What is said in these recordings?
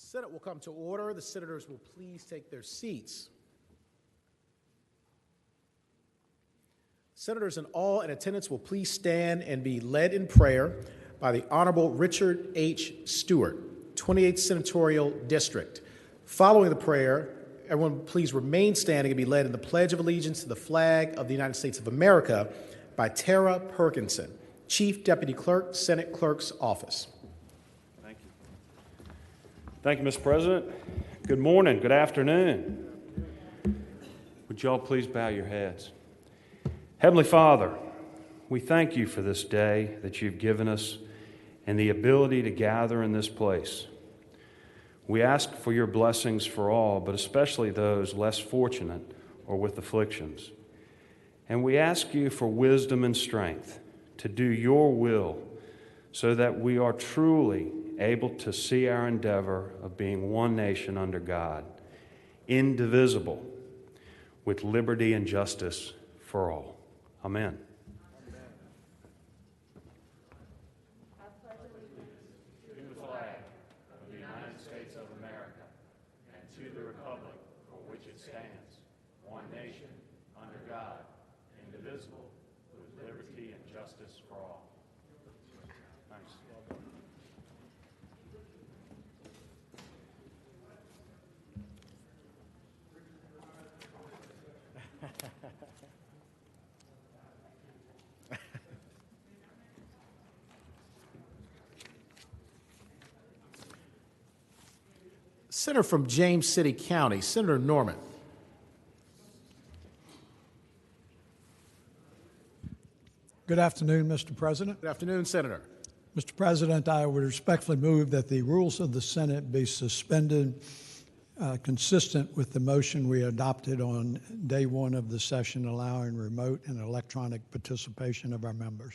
Senate will come to order. The senators will please take their seats. Senators and all in attendance will please stand and be led in prayer by the Honorable Richard H. Stewart, 28th Senatorial District. Following the prayer, everyone please remain standing and be led in the Pledge of Allegiance to the flag of the United States of America by Tara Perkinson, Chief Deputy Clerk, Senate Clerk's Office. Thank you. Thank you, Mr. President. Good morning, good afternoon. Would you all please bow your heads? Heavenly Father, we thank you for this day that you've given us and the ability to gather in this place. We ask for your blessings for all, but especially those less fortunate or with afflictions. And we ask you for wisdom and strength to do your will so that we are truly able to see our endeavor of being one nation under God, indivisible, with liberty and justice for all. Amen. I pledge allegiance to the flag of the United States of America and to the republic for which it stands, one nation, under God, indivisible, with liberty and justice for all. Thanks. Senator from James City County, Senator Norman. Good afternoon, Mr. President. Good afternoon, Senator. Mr. President, I would respectfully move that the rules of the Senate be suspended consistent with the motion we adopted on day one of the session allowing remote and electronic participation of our members.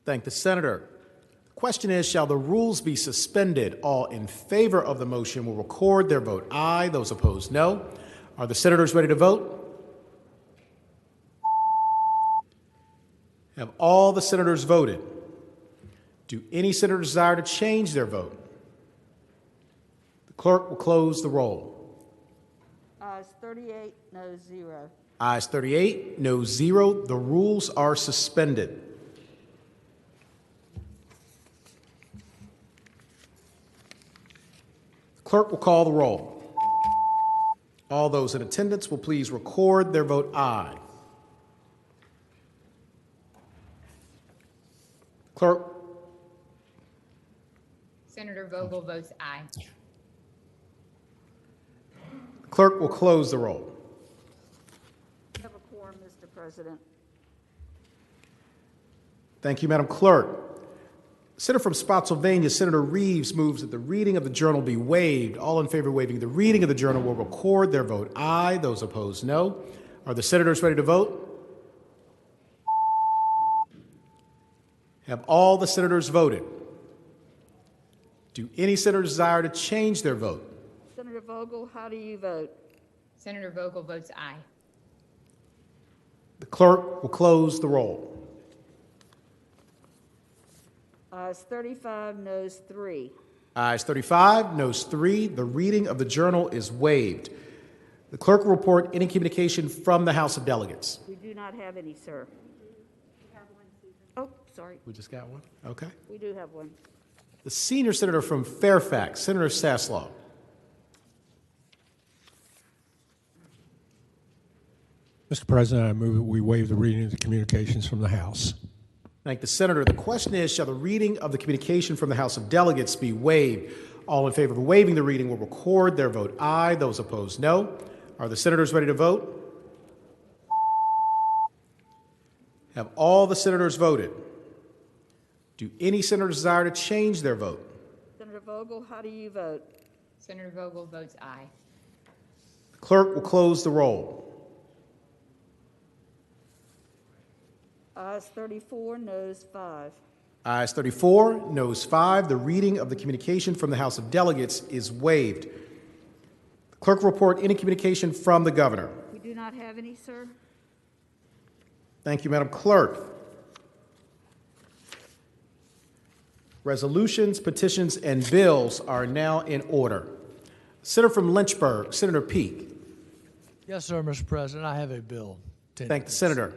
Thank the Senator. The question is, shall the rules be suspended? All in favor of the motion will record their vote aye. Those opposed, no. Are the senators ready to vote? Have all the senators voted? Do any senators desire to change their vote? The clerk will close the roll. Ayes 38, no 0. Ayes 38, no 0. The rules are suspended. The clerk will call the roll. All those in attendance will please record their vote aye. Clerk. Senator Vogel votes aye. The clerk will close the roll. We have a quorum, Mr. President. Thank you, Madam Clerk. Senator from Spotsylvania, Senator Reeves, moves that the reading of the journal be waived. All in favor of waiving the reading of the journal will record their vote aye. Those opposed, no. Are the senators ready to vote? Have all the senators voted? Do any senators desire to change their vote? Senator Vogel, how do you vote? Senator Vogel votes aye. The clerk will close the roll. Ayes 35, noes 3. Ayes 35, noes 3. The reading of the journal is waived. The clerk will report any communication from the House of Delegates. We do not have any, sir. We have one, Susan. Oh, sorry. We just got one? Okay. We do have one. The senior senator from Fairfax, Senator Sasslaw. Mr. President, I move that we waive the reading of the communications from the House. Thank the senator. The question is, shall the reading of the communication from the House of Delegates be waived? All in favor of waiving the reading will record their vote aye. Those opposed, no. Are the senators ready to vote? Have all the senators voted? Do any senators desire to change their vote? Senator Vogel, how do you vote? Senator Vogel votes aye. The clerk will close the roll. Ayes 34, noes 5. Ayes 34, noes 5. The reading of the communication from the House of Delegates is waived. The clerk will report any communication from the governor. We do not have any, sir. Thank you, Madam Clerk. Resolutions, petitions, and bills are now in order. Senator from Lynchburg, Senator Peake. Yes, sir, Mr. President. I have a bill. Thank the senator.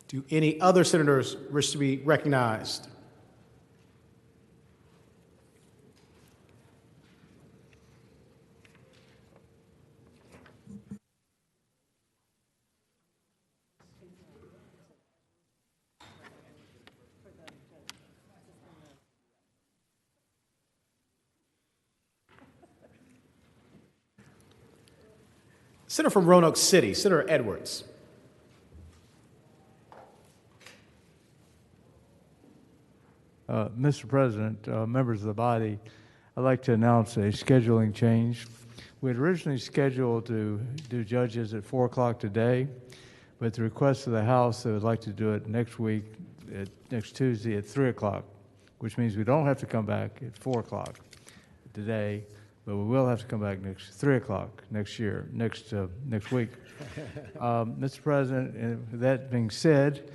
Do any other senators wish to be recognized? Senator from Roanoke City, Senator Edwards. Mr. President, members of the body, I'd like to announce a scheduling change. We had originally scheduled to do judges at 4 o'clock today, but at the request of the House, they would like to do it next week, next Tuesday at 3 o'clock, which means we don't have to come back at 4 o'clock today, but we will have to come back next 3 o'clock next week. Mr. President, and with that being said,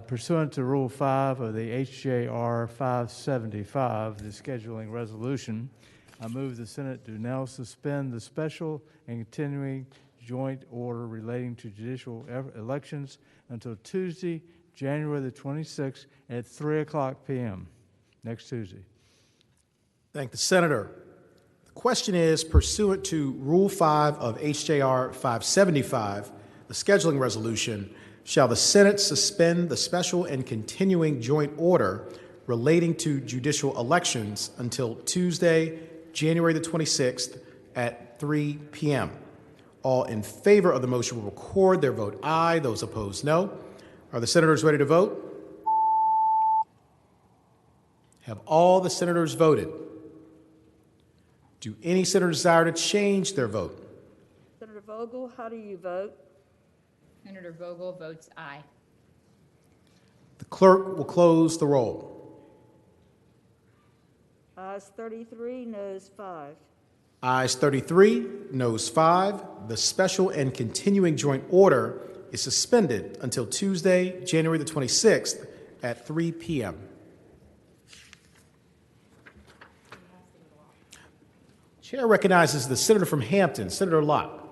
pursuant to Rule 5 of the HJR 575, the scheduling resolution, I move the Senate to now suspend the special and continuing joint order relating to judicial elections until Tuesday, January the 26th at 3 o'clock p.m. next Tuesday. Thank the senator. The question is, pursuant to Rule 5 of HJR 575, the scheduling resolution, shall the Senate suspend the special and continuing joint order relating to judicial elections until Tuesday, January the 26th at 3 p.m. All in favor of the motion will record their vote aye. Those opposed, no. Are the senators ready to vote? Have all the senators voted? Do any senators desire to change their vote? Senator Vogel, how do you vote? Senator Vogel votes aye. The clerk will close the roll. Ayes 33, noes 5. Ayes 33, noes 5. The special and continuing joint order is suspended until Tuesday, January the 26th at 3 p.m. Chair recognizes the senator from Hampton, Senator Locke.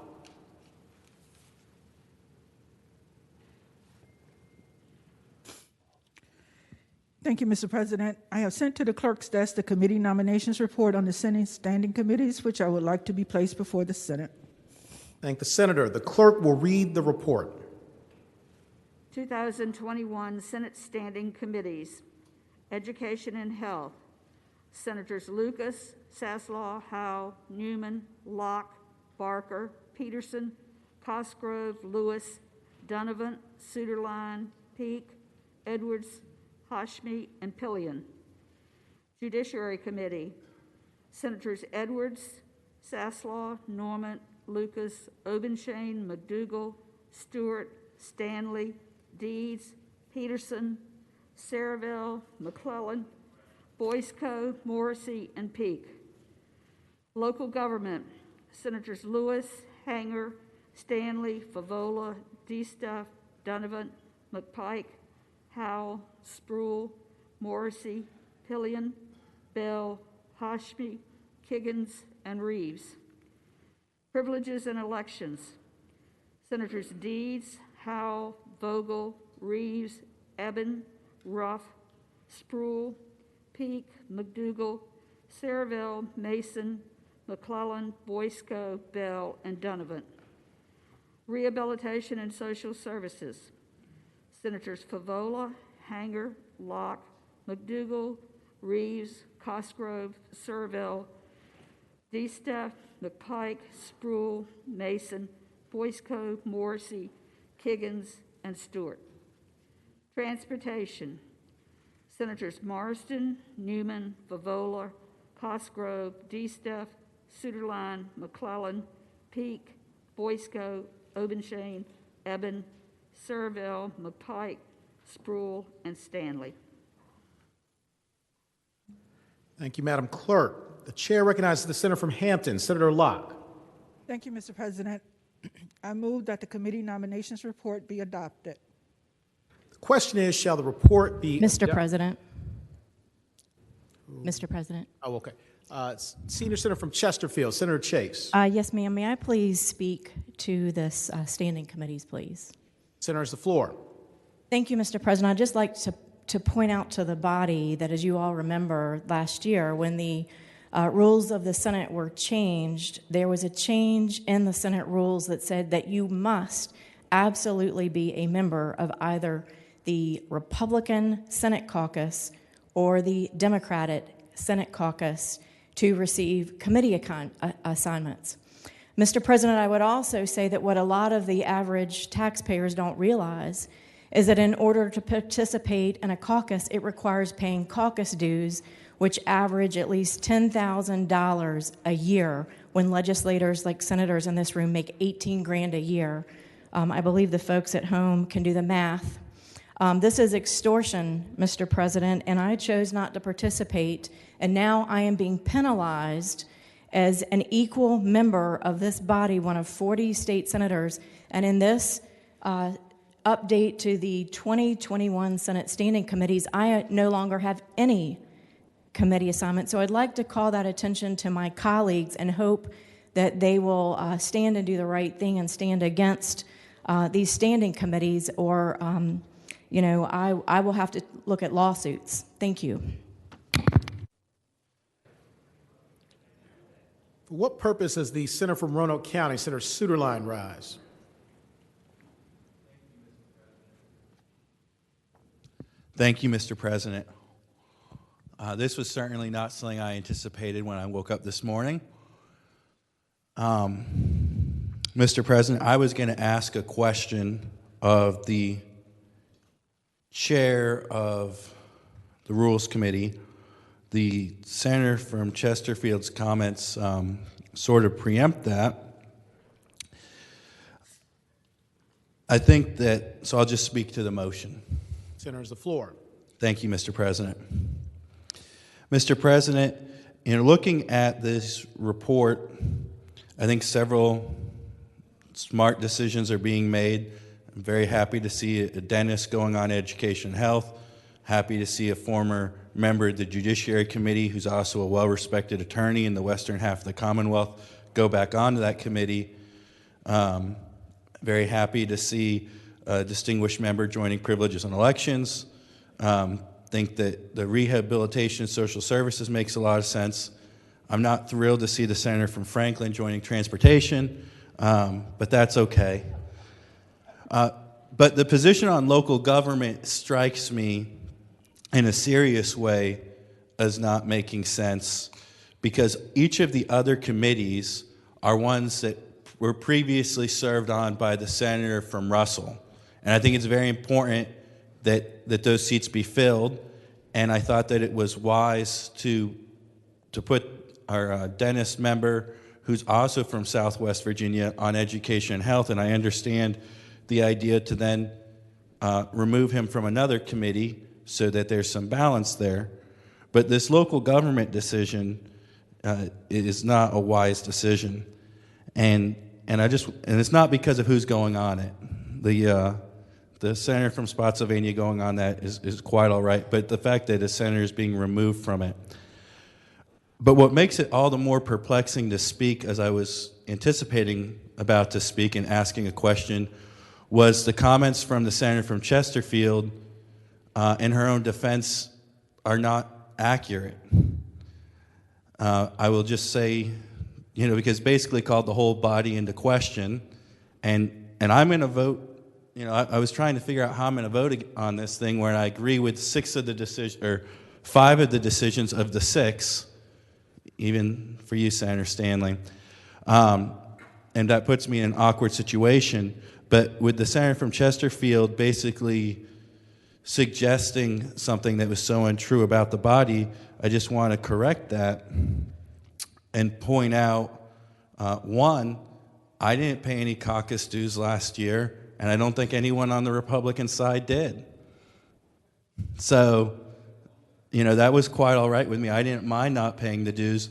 Thank you, Mr. President. I have sent to the clerk's desk the committee nominations report on the Senate standing committees, which I would like to be placed before the Senate. Thank the senator. The clerk will read the report. 2021 Senate Standing Committees. Education and Health. Senators Lucas, Saslaw, Howe, Newman, Locke, Barker, Peterson, Cosgrove, Lewis, Donovan, Suderline, Peake, Edwards, Hashmi, and Pillion. Judiciary Committee. Senators Edwards, Saslaw, Norman, Lucas, Obenshain, McDougall, Stewart, Stanley, Deeds, Peterson, Saraville, McClellan, Boysko, Morrissey, and Peake. Local Government. Senators Lewis, Hanger, Stanley, Favola, DeStuff, Donovan, McPike, Howell, Spruill, Morrissey, Pillion, Bell, Hashmi, Kiggins, and Reeves. Privileges and Elections. Senators Deeds, Howell, Vogel, Reeves, Eben, Ruff, Spruill, Peake, McDougall, Saraville, Mason, McClellan, Boysko, Bell, and Donovan. Rehabilitation and Social Services. Senators Favola, Hanger, Locke, McDougall, Reeves, Cosgrove, Saraville, DeStuff, McPike, Spruill, Mason, Boysko, Morrissey, Kiggins, and Stewart. Transportation. Senators Marsden, Newman, Favola, Cosgrove, DeStuff, Suderline, McClellan, Peake, Boysko, Obenshain, Eben, Saraville, McPike, Spruill, and Stanley. Thank you, Madam Clerk. The chair recognizes the senator from Hampton, Senator Locke. Thank you, Mr. President. I move that the committee nominations report be adopted. The Question is, shall the report be... Mr. President. Mr. President. Oh, okay. Senior Senator from Chesterfield, Senator Chase. Yes, ma'am. May I please speak to this standing committees, please? Senator has the floor. Thank you, Mr. President. I'd just like to point out to the body that, as you all remember, last year when the rules of the Senate were changed, there was a change in the Senate rules that said that you must absolutely be a member of either the Republican Senate caucus or the Democratic Senate caucus to receive committee assignments. Mr. President, I would also say that what a lot of the average taxpayers don't realize is that in order to participate in a caucus, it requires paying caucus dues, which average at least $10,000 a year when legislators like senators in this room make $18,000 a year. I believe the folks at home can do the math. This is extortion, Mr. President, and I chose not to participate, and now I am being penalized as an equal member of this body, one of 40 state senators, and in this update to the 2021 Senate Standing Committees, I no longer have any committee assignment. So I'd like to call that attention to my colleagues and hope that they will stand and do the right thing and stand against these standing committees, or I will have to look at lawsuits. Thank you. For what purpose does the Senator from Roanoke County, Senator Suderline, rise? Thank you, Mr. President. This was certainly not something I anticipated when I woke up this morning. Mr. President, I was going to ask a question of the chair of the Rules Committee. The senator from Chesterfield's comments sort of preempt that. I think that, so I'll just speak to the motion. Senator has the floor. Thank you, Mr. President. Mr. President, in looking at this report, I think several smart decisions are being made. I'm very happy to see a dentist going on education and health, happy to see a former member of the Judiciary Committee who's also a well-respected attorney in the western half of the Commonwealth go back onto that committee. Very happy to see a distinguished member joining privileges on elections. Think that the rehabilitation social services makes a lot of sense. I'm not thrilled to see the senator from Franklin joining transportation, but that's okay. But the position on local government strikes me in a serious way as not making sense, because each of the other committees are ones that were previously served on by the senator from Russell. And I think it's very important that those seats be filled, and I thought that it was wise to put our dentist member, who's also from Southwest Virginia, on education and health, and I understand the idea to then remove him from another committee so that there's some balance there. But this local government decision is not a wise decision, and it's not because of who's going on it. The senator from Spotsylvania going on that is quite all right, but the fact that a senator is being removed from it. But what makes it all the more perplexing to speak, as I was anticipating about to speak and asking a question, was the comments from the senator from Chesterfield in her own defense are not accurate. I will just say, because basically called the whole body into question, and I'm going to vote. I was trying to figure out how I'm going to vote on this thing, where I agree with 5 of the decisions of the 6, even for you, Senator Stanley. And that puts me in an awkward situation. But with the senator from Chesterfield basically suggesting something that was so untrue about the body, I just want to correct that and point out, one, I didn't pay any caucus dues last year, and I don't think anyone on the Republican side did. So, that was quite all right with me. I didn't mind not paying the dues.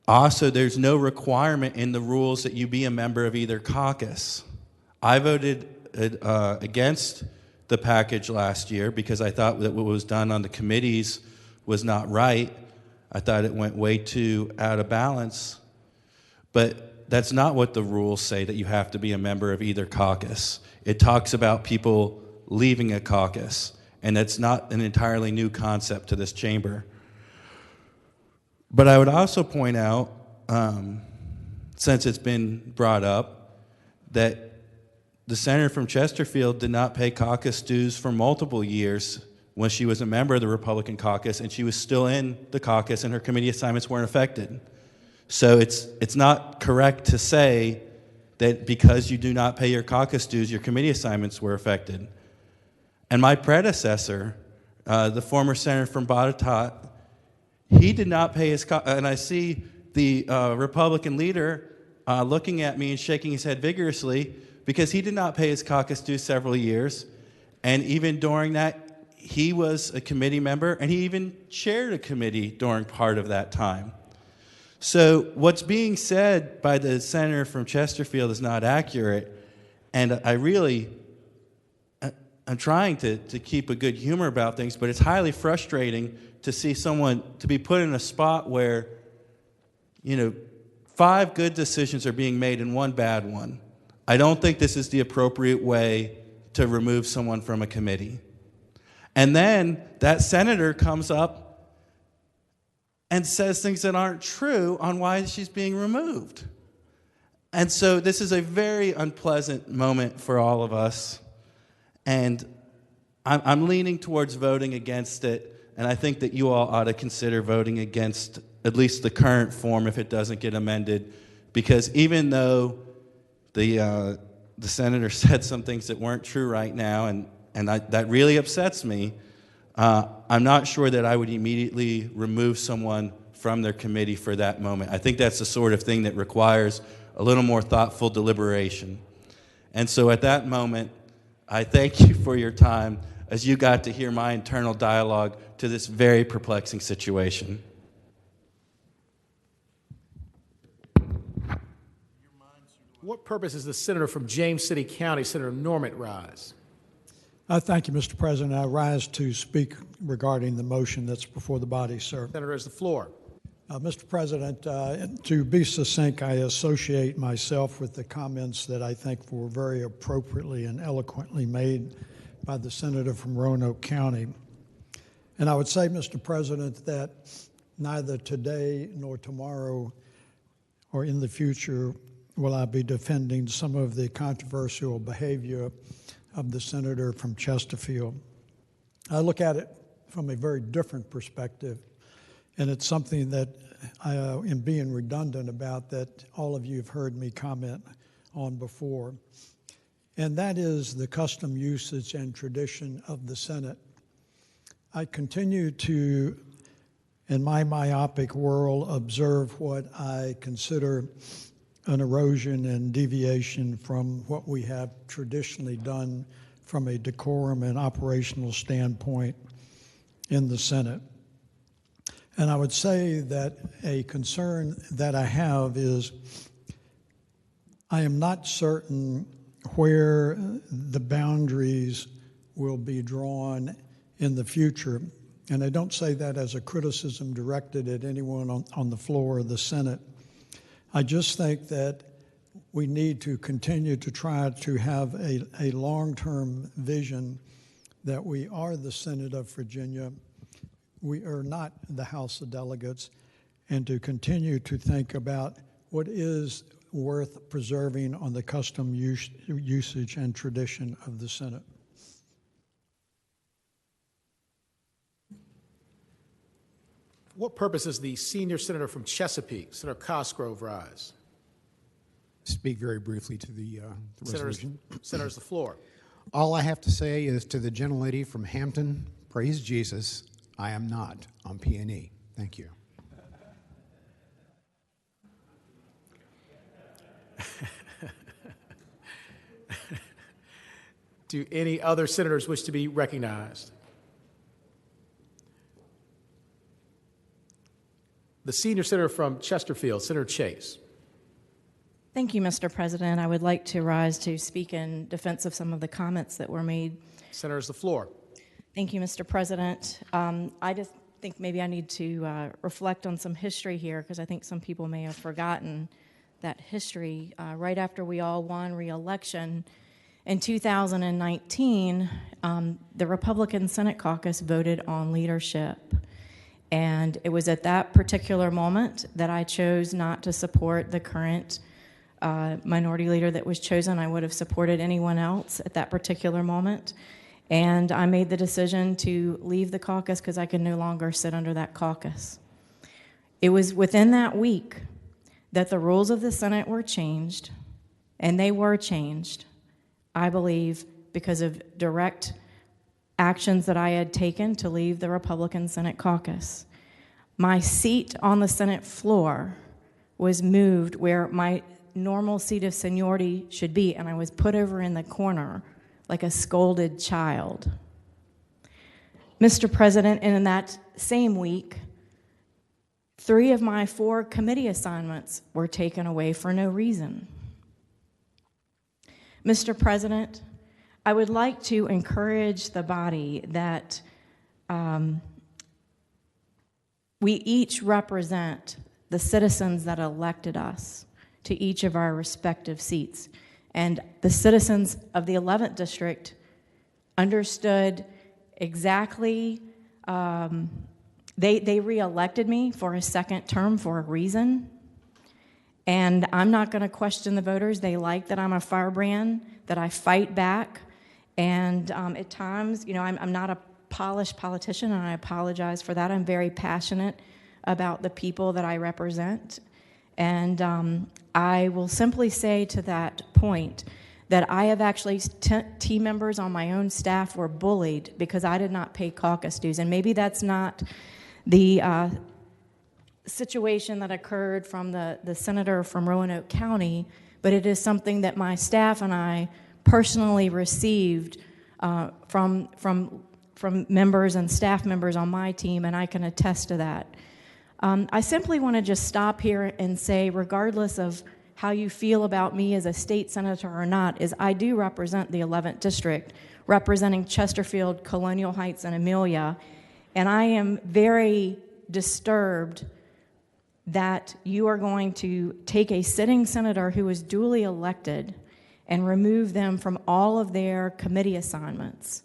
Also, there's no requirement in the rules that you be a member of either caucus. I voted against the package last year because I thought that what was done on the committees was not right. I thought it went way too out of balance. But that's not what the rules say, that you have to be a member of either caucus. It talks about people leaving a caucus, and that's not an entirely new concept to this chamber. But I would also point out, since it's been brought up, that the senator from Chesterfield did not pay caucus dues for multiple years when she was a member of the Republican caucus, and she was still in the caucus and her committee assignments weren't affected. So it's not correct to say that because you do not pay your caucus dues, your committee assignments were affected. And my predecessor, the former senator from Botetourt, he did not pay his and I see the Republican leader looking at me and shaking his head vigorously because he did not pay his caucus dues several years. And even during that, he was a committee member, and he even chaired a committee during part of that time. So what's being said by the senator from Chesterfield is not accurate, and I'm trying to keep a good humor about things, but it's highly frustrating to see someone to be put in a spot where, 5 good decisions are being made and 1 bad one. I don't think this is the appropriate way to remove someone from a committee. And then that senator comes up and says things that aren't true on why she's being removed. And so this is a very unpleasant moment for all of us. And I'm leaning towards voting against it, and I think that you all ought to consider voting against at least the current form if it doesn't get amended, because even though the senator said some things that weren't true right now, and that really upsets me, I'm not sure that I would immediately remove someone from their committee for that moment. I think that's the sort of thing that requires a little more thoughtful deliberation. And so at that moment, I thank you for your time as you got to hear my internal dialogue to this very perplexing situation. What purpose is the senator from James City County, Senator Norman, rise? Thank you, Mr. President. I rise to speak regarding the motion that's before the body, sir. Senator has the floor. Mr. President, to be succinct, I associate myself with the comments that I think were very appropriately and eloquently made by the senator from Roanoke County. And I would say, Mr. President, that neither today nor tomorrow or in the future will I be defending some of the controversial behavior of the senator from Chesterfield. I look at it from a very different perspective, and it's something that I am being redundant about that all of you have heard me comment on before, and that is the custom, usage, and tradition of the Senate. I continue to, in my myopic world, observe what I consider an erosion and deviation from what we have traditionally done from a decorum and operational standpoint in the Senate. And I would say that a concern that I have is I am not certain where the boundaries will be drawn in the future. And I don't say that as a criticism directed at anyone on the floor of the Senate. I just think that we need to continue to try to have a long-term vision that we are the Senate of Virginia. We are not the House of Delegates, and to continue to think about what is worth preserving on the custom, usage, and tradition of the Senate. What purpose is the senior senator from Chesapeake, Senator Cosgrove, rise? Speak very briefly to the resolution. Senator's the floor. All I have to say is to the gentlelady from Hampton, praise Jesus, I am not on P&E. Thank you. Do any other senators wish to be recognized? The senior senator from Chesterfield, Senator Chase. Thank you, Mr. President. I would like to rise to speak in defense of some of the comments that were made. Senators, the floor. Thank you, Mr. President. I just think maybe I need to reflect on some history here, because I think some people may have forgotten that history. Right after we all won re-election in 2019, the Republican Senate caucus voted on leadership. And it was at that particular moment that I chose not to support the current minority leader that was chosen. I would have supported anyone else at that particular moment. And I made the decision to leave the caucus because I could no longer sit under that caucus. It was within that week that the rules of the Senate were changed, and they were changed, I believe, because of direct actions that I had taken to leave the Republican Senate caucus. My seat on the Senate floor was moved where my normal seat of seniority should be, and I was put over in the corner like a scolded child. Mr. President, and in that same week, 3 of my 4 committee assignments were taken away for no reason. Mr. President, I would like to encourage the body that we each represent the citizens that elected us to each of our respective seats. And the citizens of the 11th District understood exactly, they re-elected me for a second term for a reason. And I'm not going to question the voters. They like that I'm a firebrand, that I fight back. And at times, I'm not a polished politician, and I apologize for that. I'm very passionate about the people that I represent. And I will simply say to that point that I have actually, team members on my own staff were bullied because I did not pay caucus dues. And maybe that's not the situation that occurred from the senator from Roanoke County, but it is something that my staff and I personally received from members and staff members on my team, and I can attest to that. I simply want to just stop here and say, regardless of how you feel about me as a state senator or not, is I do represent the 11th District, representing Chesterfield, Colonial Heights, and Amelia, and I am very disturbed that you are going to take a sitting senator who is duly elected and remove them from all of their committee assignments.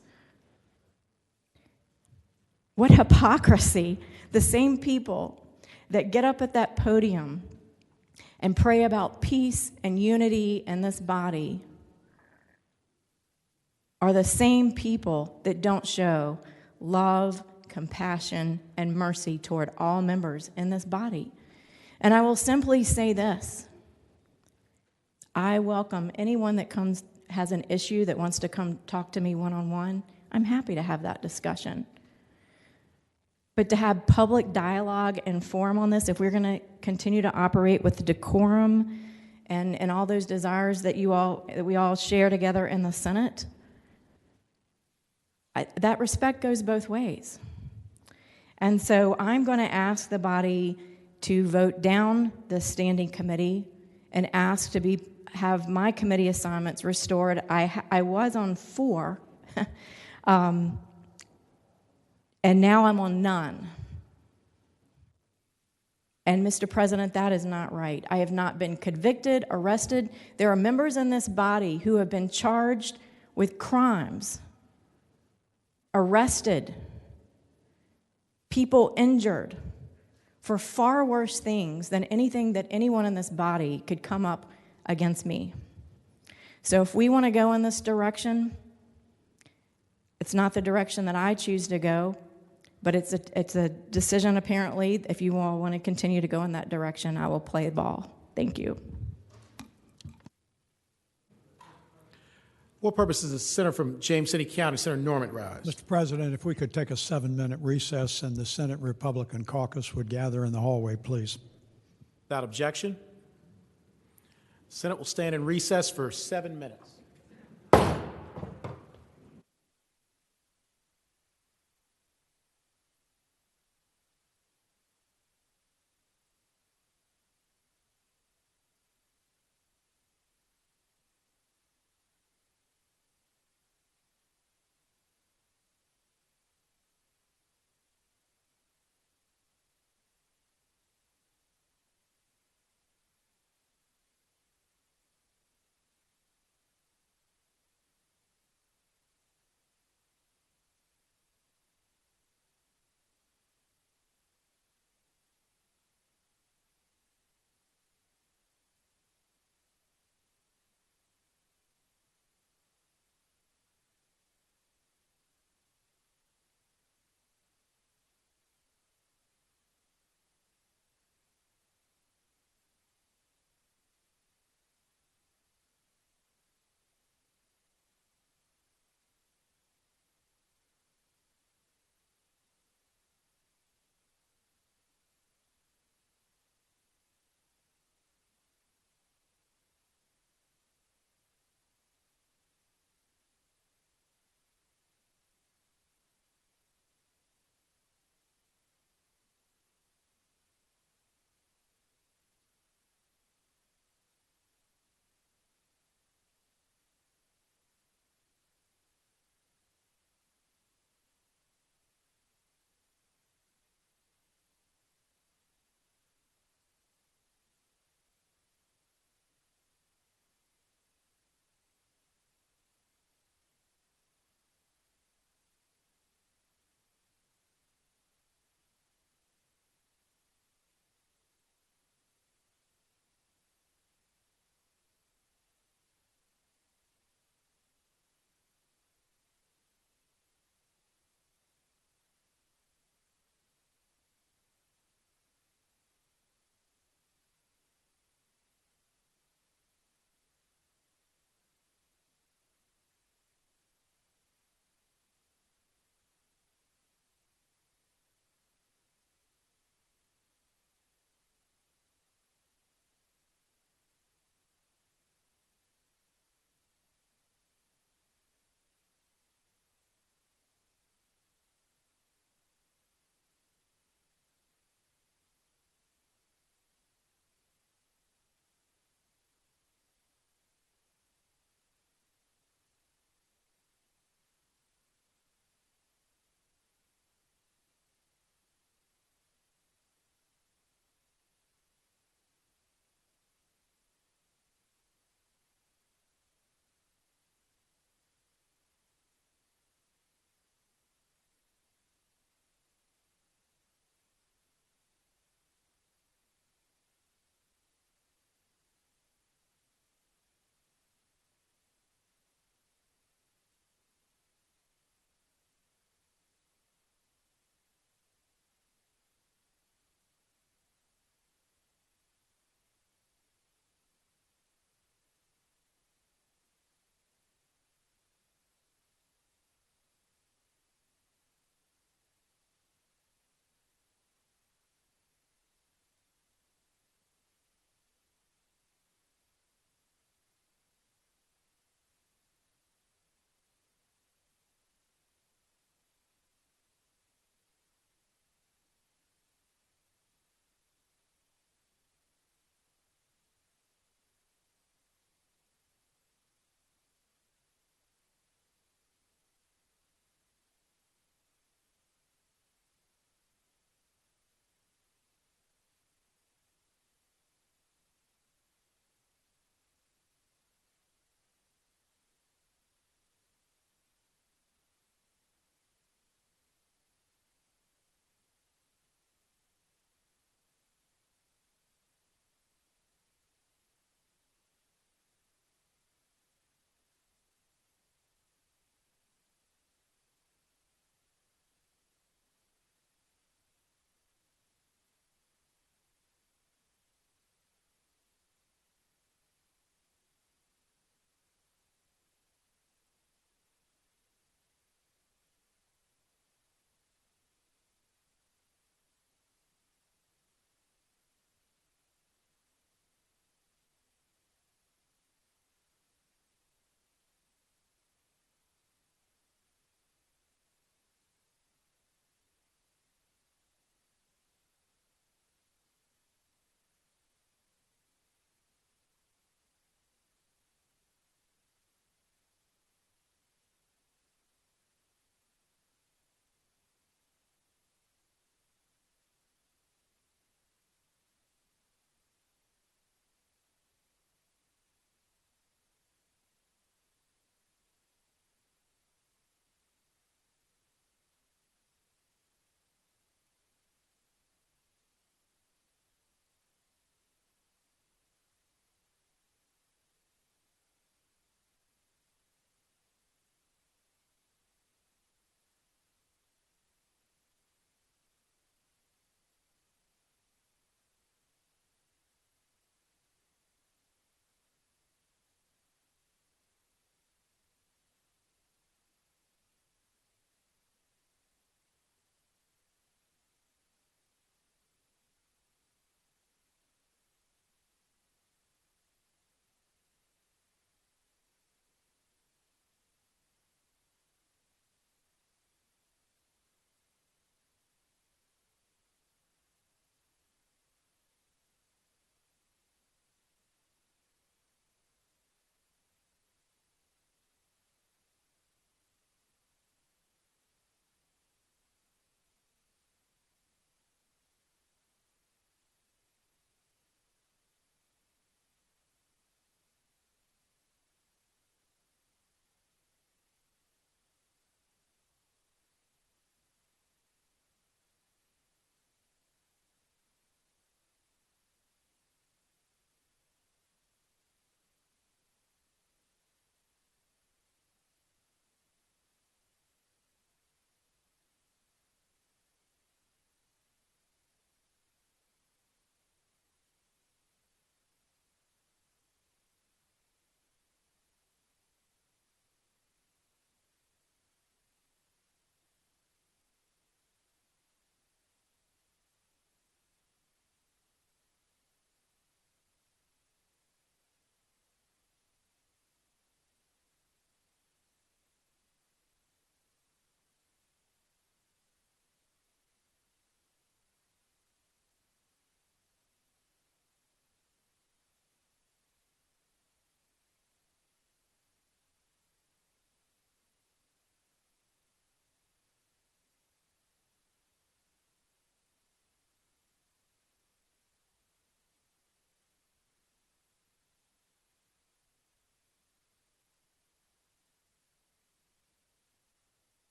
What hypocrisy. The same people that get up at that podium and pray about peace and unity in this body are the same people that don't show love, compassion, and mercy toward all members in this body. And I will simply say this. I welcome anyone that has an issue that wants to come talk to me one-on-one. I'm happy to have that discussion. But to have public dialogue and forum on this, if we're going to continue to operate with decorum and all those desires that we all share together in the Senate, that respect goes both ways. And so I'm going to ask the body to vote down the standing committee and ask to have my committee assignments restored. I was on 4. And now I'm on none. And Mr. President, that is not right. I have not been convicted, arrested. There are members in this body who have been charged with crimes, arrested, people injured for far worse things than anything that anyone in this body could come up against me. So if we want to go in this direction, it's not the direction that I choose to go. But it's a decision, apparently. If you all want to continue to go in that direction, I will play ball. Thank you. What purpose does the senator from James City County, Senator Norman, rise? Mr. President, if we could take a 7-minute recess and the Senate Republican caucus would gather in the hallway, please. Without objection, the Senate will stand in recess for 7 minutes.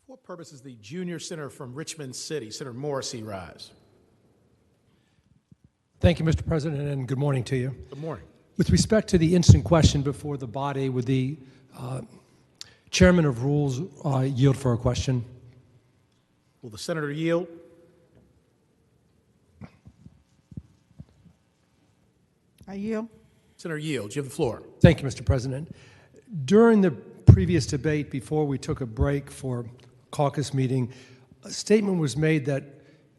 For what purpose is the junior senator from Richmond City, Senator Morrissey, rise? Thank you, Mr. President, and good morning to you. Good morning. With respect to the instant question before the body, would the Chairman of Rules yield for a question? Will the senator yield? I yield. Senator yields. You have the floor. Thank you, Mr. President. During the previous debate, before we took a break for caucus meeting, a statement was made that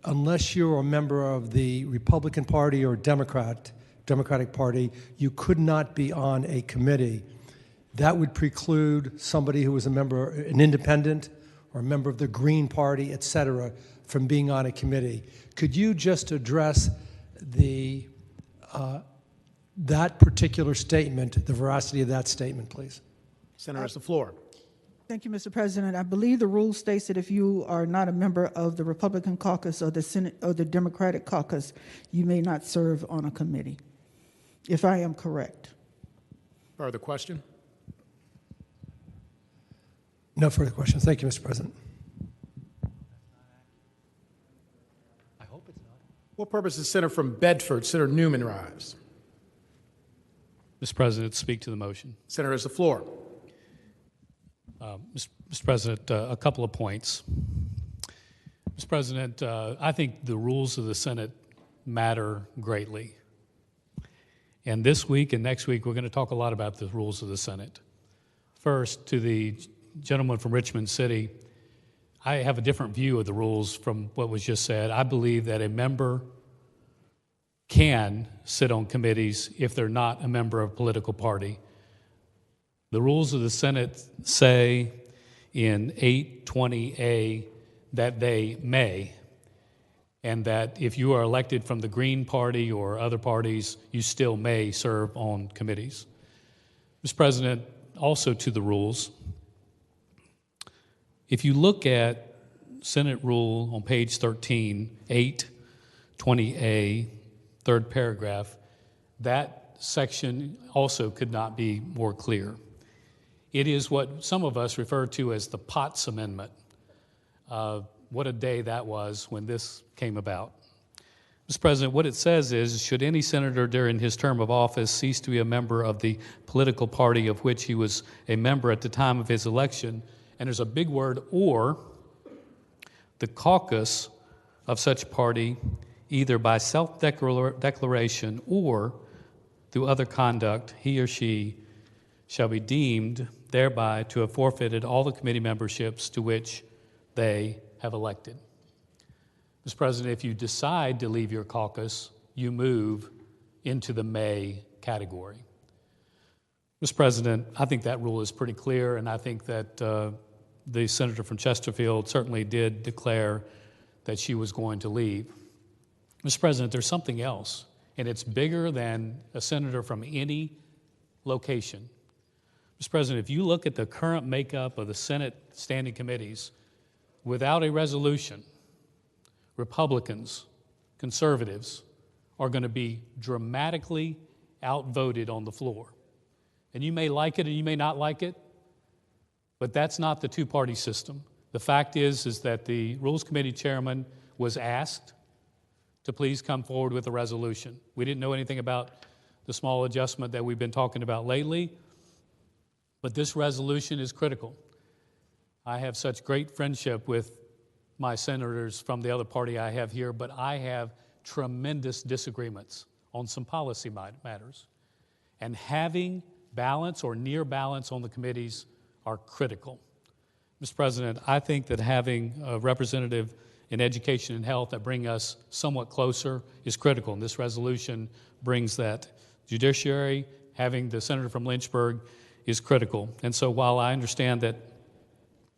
unless you're a member of the Republican Party or Democratic Party, you could not be on a committee. That would preclude somebody who was a member, an independent, or a member of the Green Party, et cetera, from being on a committee. Could you just address the that particular statement, the veracity of that statement, please? Senator has the floor. Thank you, Mr. President. I believe the rule states that if you are not a member of the Republican caucus or the Senate or the Democratic caucus, you may not serve on a committee, if I am correct. Further question? No further questions. Thank you, Mr. President. I hope it's not. What purpose is Senator from Bedford, Senator Newman, rise? Mr. President, speak to the motion. Senator has the floor. Mr. President, a couple of points. Mr. President, I think the rules of the Senate matter greatly. And this week and next week, we're going to talk a lot about the rules of the Senate. First, to the gentleman from Richmond City, I have a different view of the rules from what was just said. I believe that a member can sit on committees if they're not a member of a political party. The rules of the Senate say in 820A that they may, and that if you are elected from the Green Party or other parties, you still may serve on committees. Mr. President, also to the rules, if you look at Senate Rule on page 13, 820A, third paragraph, that section also could not be more clear. It is what some of us refer to as the Potts Amendment. What a day that was when this came about. Mr. President, what it says is, should any senator during his term of office cease to be a member of the political party of which he was a member at the time of his election, and there's a big word, or the caucus of such party, either by self-declaration or through other conduct, he or she shall be deemed thereby to have forfeited all the committee memberships to which they have elected. Mr. President, if you decide to leave your caucus, you move into the may category. Mr. President, I think that rule is pretty clear, and I think that the senator from Chesterfield certainly did declare that she was going to leave. Mr. President, there's something else, and it's bigger than a senator from any location. Mr. President, if you look at the current makeup of the Senate standing committees, without a resolution, Republicans, conservatives are going to be dramatically outvoted on the floor. And you may like it or you may not like it, but that's not the two-party system. The fact is that the Rules Committee chairman was asked to please come forward with a resolution. We didn't know anything about the small adjustment that we've been talking about lately, but this resolution is critical. I have such great friendship with my senators from the other party I have here, but I have tremendous disagreements on some policy matters. And having balance or near balance on the committees are critical. Mr. President, I think that having a representative in education and health that bring us somewhat closer is critical, and this resolution brings that. Judiciary, having the senator from Lynchburg is critical. And so while I understand that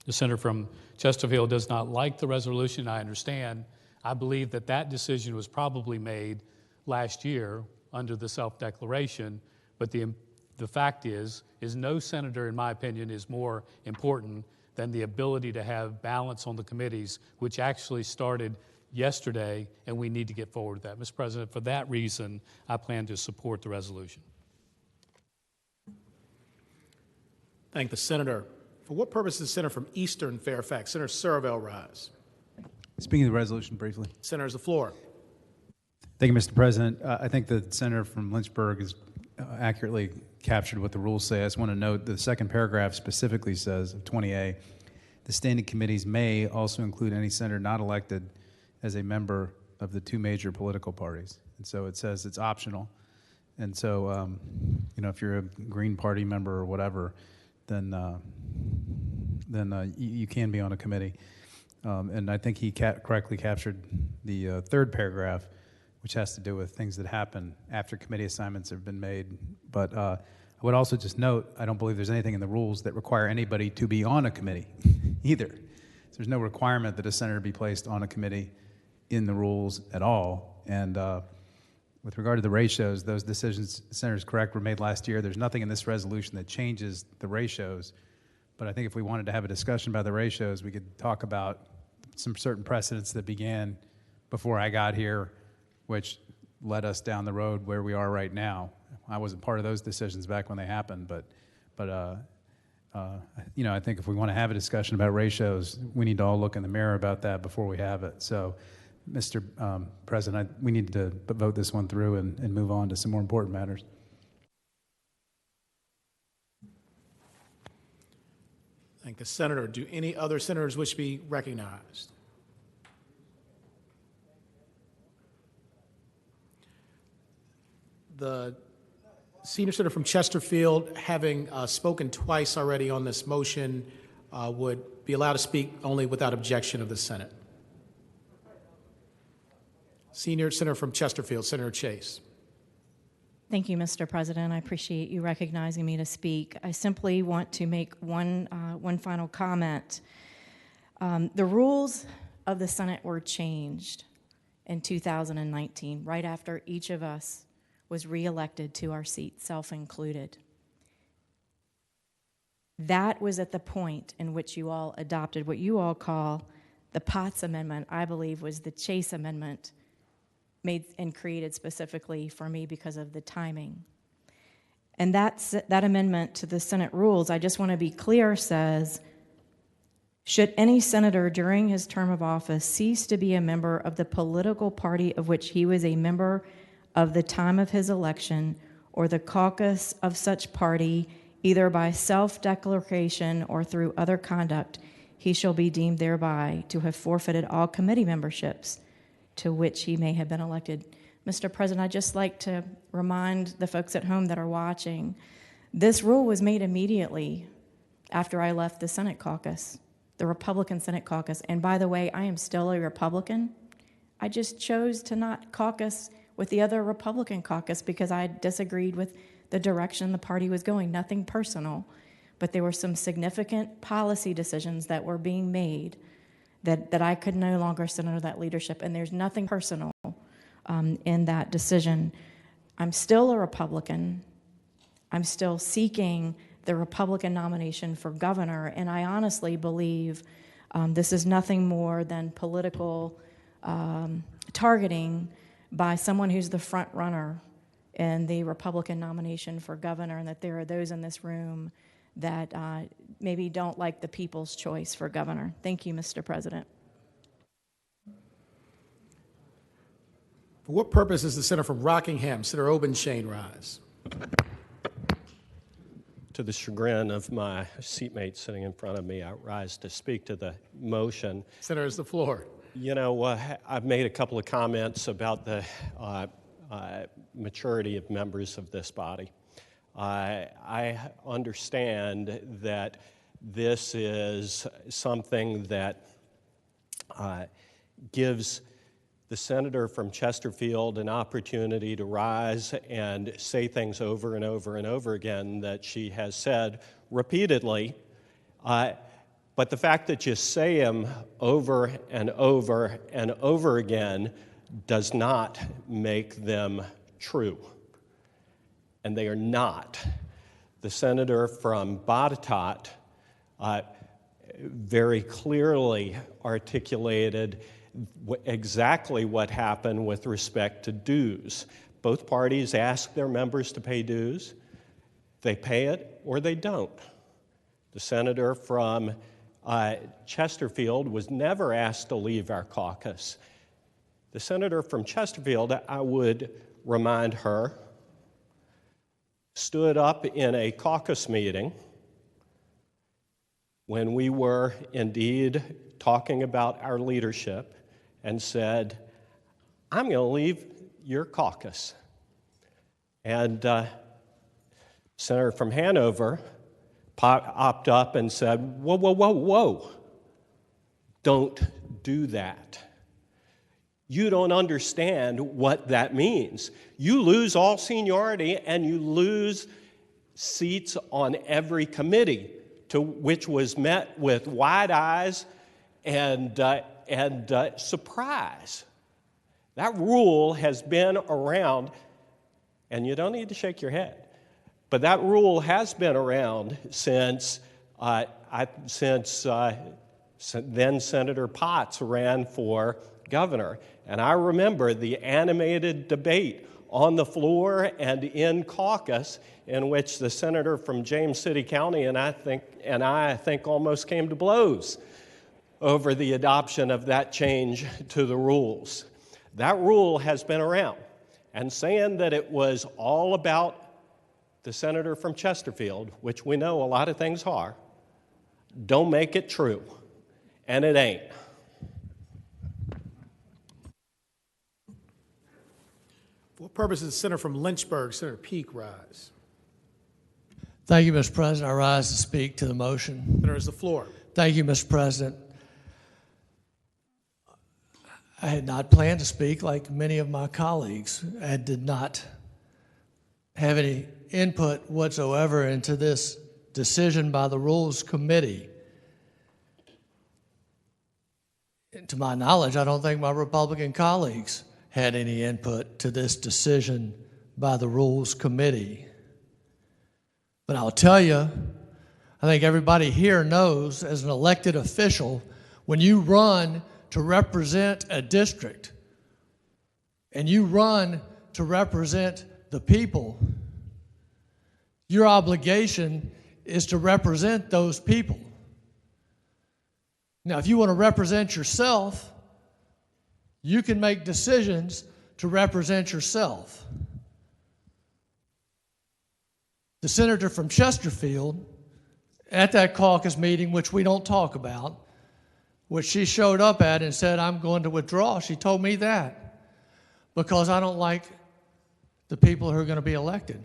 the senator from Chesterfield does not like the resolution, I understand, I believe that that decision was probably made last year under the self-declaration, but the fact is no senator, in my opinion, is more important than the ability to have balance on the committees, which actually started yesterday, and we need to get forward with that. Mr. President, for that reason, I plan to support the resolution. Thank the senator For what purpose is the senator from Eastern Fairfax? Senator Surville rise. Speaking of the resolution briefly. Senator has the floor. Thank you, Mr. President. I think the senator from Lynchburg has accurately captured what the rules say. I just want to note the second paragraph specifically says, of 20A, the standing committees may also include any senator not elected as a member of the two major political parties. And so it says it's optional. And so, if you're a Green Party member or whatever, then you can be on a committee. And I think he correctly captured the third paragraph, which has to do with things that happen after committee assignments have been made. But I would also just note, I don't believe there's anything in the rules that require anybody to be on a committee either. So there's no requirement that a senator be placed on a committee in the rules at all. And with regard to the ratios, those decisions, the senator's correct, were made last year. There's nothing in this resolution that changes the ratios. But I think if we wanted to have a discussion about the ratios, we could talk about some certain precedents that began before I got here, which led us down the road where we are right now. I wasn't part of those decisions back when they happened, but I think if we want to have a discussion about ratios, we need to all look in the mirror about that before we have it. So, Mr. President, we need to vote this one through and move on to some more important matters. Thank the senator. Do any other senators wish to be recognized? The senior senator from Chesterfield, having spoken twice already on this motion, would be allowed to speak only without objection of the Senate. Senior senator from Chesterfield, Senator Chase. Thank you, Mr. President. I appreciate you recognizing me to speak. I simply want to make one final comment. The rules of the Senate were changed in 2019, right after each of us was reelected to our seat, self-included. That was at the point in which you all adopted what you all call the Potts Amendment. I believe was the Chase Amendment, made and created specifically for me because of the timing. And that amendment to the Senate rules, I just want to be clear, says, should any senator during his term of office cease to be a member of the political party of which he was a member of the time of his election, or the caucus of such party, either by self-declaration or through other conduct, he shall be deemed thereby to have forfeited all committee memberships to which he may have been elected. Mr. President, I'd just like to remind the folks at home that are watching, this rule was made immediately after I left the Senate caucus, the Republican Senate caucus. And by the way, I am still a Republican. I just chose to not caucus with the other Republican caucus because I disagreed with the direction the party was going. Nothing personal, but there were some significant policy decisions that were being made that I could no longer sit under that leadership, and there's nothing personal in that decision. I'm still a Republican. I'm still seeking the Republican nomination for governor, and I honestly believe this is nothing more than political targeting by someone who's the front runner in the Republican nomination for governor, and that there are those in this room that maybe don't like the people's choice for governor. Thank you, Mr. President. For what purpose is the senator from Rockingham, Senator Obenshain, rise? To the chagrin of my seatmate sitting in front of me, I rise to speak to the motion. Senator, has the floor. You know, I've made a couple of comments about the maturity of members of this body. I understand that this is something that gives the senator from Chesterfield an opportunity to rise and say things over and over and over again that she has said repeatedly. But the fact that you say them over and over and over again does not make them true. And they are not. The senator from Botetourt very clearly articulated exactly what happened with respect to dues. Both parties ask their members to pay dues. They pay it or they don't. The senator from Chesterfield was never asked to leave our caucus. The senator from Chesterfield, I would remind her, stood up in a caucus meeting when we were indeed talking about our leadership and said, I'm going to leave your caucus. And Senator from Hanover popped up and said, whoa, whoa, whoa, whoa, don't do that. You don't understand what that means. You lose all seniority and you lose seats on every committee, to which was met with wide eyes and surprise. That rule has been around, and you don't need to shake your head, but that rule has been around since then Senator Potts ran for governor. And I remember the animated debate on the floor and in caucus in which the senator from James City County and I think almost came to blows over the adoption of that change to the rules. That rule has been around. And saying that it was all about the senator from Chesterfield, which we know a lot of things are, don't make it true. And it ain't. For what purpose does the senator from Lynchburg, Senator Peake, rise? Thank you, Mr. President. I rise to speak to the motion. Senator, has the floor. Thank you, Mr. President. I had not planned to speak like many of my colleagues. I did not have any input whatsoever into this decision by the Rules Committee. To my knowledge, I don't think my Republican colleagues had any input to this decision by the Rules Committee. But I'll tell you, I think everybody here knows, as an elected official, when you run to represent a district and you run to represent the people, your obligation is to represent those people. Now, if you want to represent yourself, you can make decisions to represent yourself. The senator from Chesterfield, at that caucus meeting, which we don't talk about, which she showed up at and said, I'm going to withdraw. She told me that because I don't like the people who are going to be elected.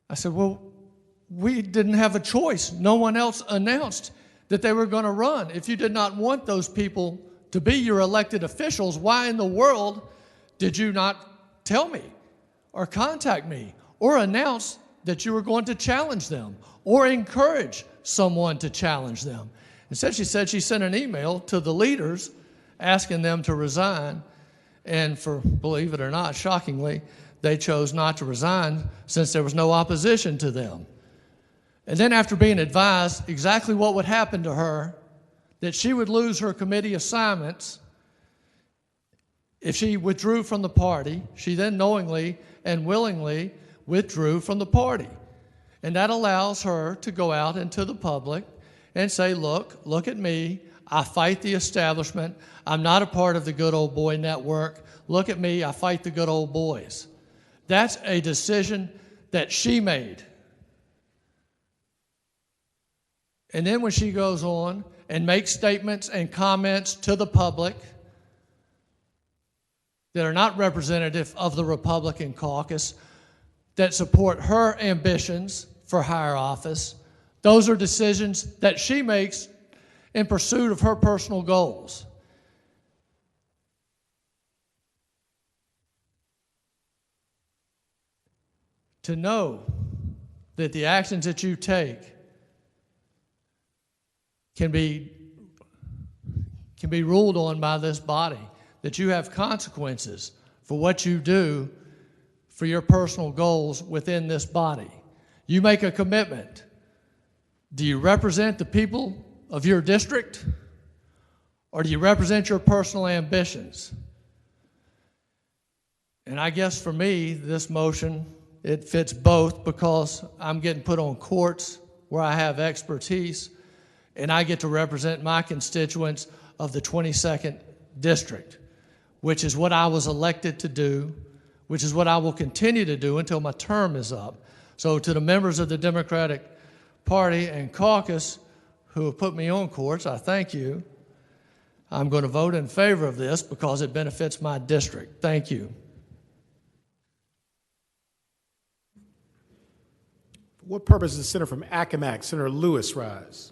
I said, well, we didn't have a choice. No one else announced that they were going to run. If you did not want those people to be your elected officials, why in the world did you not tell me or contact me or announce that you were going to challenge them or encourage someone to challenge them? Instead, she said she sent an email to the leaders asking them to resign, and believe it or not, shockingly, they chose not to resign since there was no opposition to them. And then after being advised exactly what would happen to her, that she would lose her committee assignments if she withdrew from the party, she then knowingly and willingly withdrew from the party. And that allows her to go out into the public and say, look at me. I fight the establishment. I'm not a part of the good old boy network. Look at me. I fight the good old boys. That's a decision that she made. And then when she goes on and makes statements and comments to the public that are not representative of the Republican caucus, that support her ambitions for higher office, those are decisions that she makes in pursuit of her personal goals. To know that the actions that you take can be ruled on by this body, that you have consequences for what you do for your personal goals within this body. You make a commitment. Do you represent the people of your district, or do you represent your personal ambitions? And I guess for me, this motion, it fits both, because I'm getting put on courts where I have expertise, and I get to represent my constituents of the 22nd District, which is what I was elected to do, which is what I will continue to do until my term is up. So to the members of the Democratic Party and caucus who have put me on course, I thank you. I'm going to vote in favor of this because it benefits my district. Thank you. For what purpose does the senator from Accomack, Senator Lewis, rise?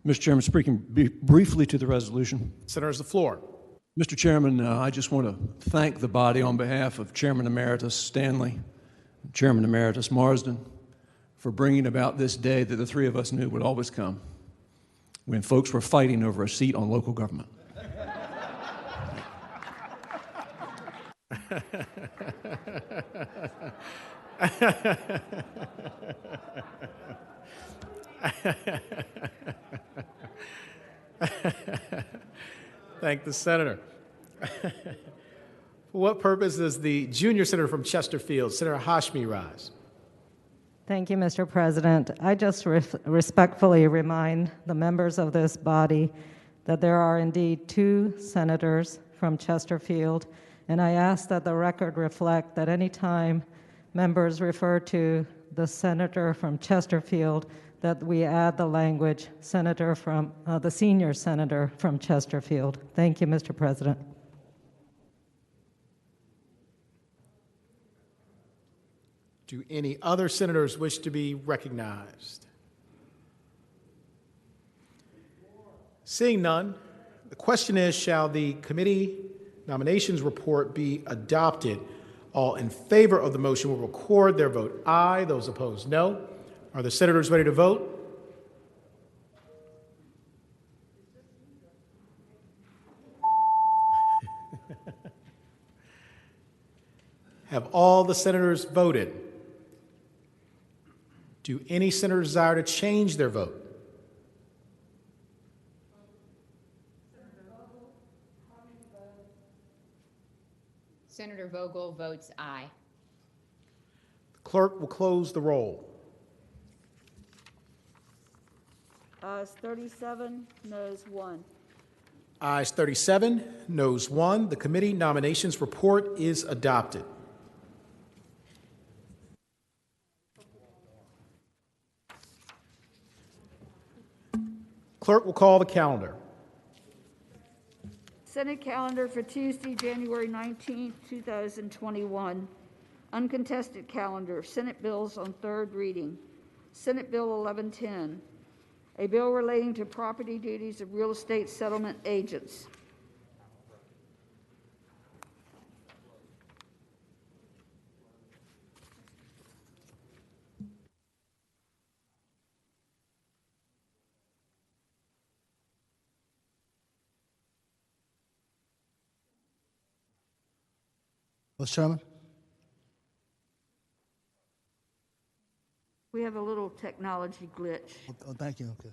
Mr. Chairman, speaking briefly to the resolution. Senator has the floor. Mr. Chairman, I just want to thank the body on behalf of Chairman Emeritus Stanley, Chairman Emeritus Marsden, for bringing about this day that the three of us knew would always come, when folks were fighting over a seat on local government. Thank the senator. For what purpose does the junior senator from Chesterfield, Senator Hashmi, rise? Thank you, Mr. President. I just respectfully remind the members of this body that there are indeed 2 senators from Chesterfield, and I ask that the record reflect that any time members refer to the senator from Chesterfield, that we add the language senator from the senior senator from Chesterfield. Thank you, Mr. President. Do any other senators wish to be recognized? Seeing none, the question is, shall the committee nominations report be adopted? All in favor of the motion will record their vote aye. Those opposed, no. Are the senators ready to vote? Have all the senators voted? Do any senators desire to change their vote? Senator Vogel votes aye. The clerk will close the roll. Ayes 37, noes 1. Ayes 37, noes 1. The committee nominations report is adopted. Clerk will call the calendar. Senate calendar for Tuesday, January 19, 2021. Uncontested calendar. Senate bills on third reading. Senate Bill 1110, a bill relating to property duties of real estate settlement agents. Mr. Chairman? We have a little technology glitch. Oh, thank you. Okay.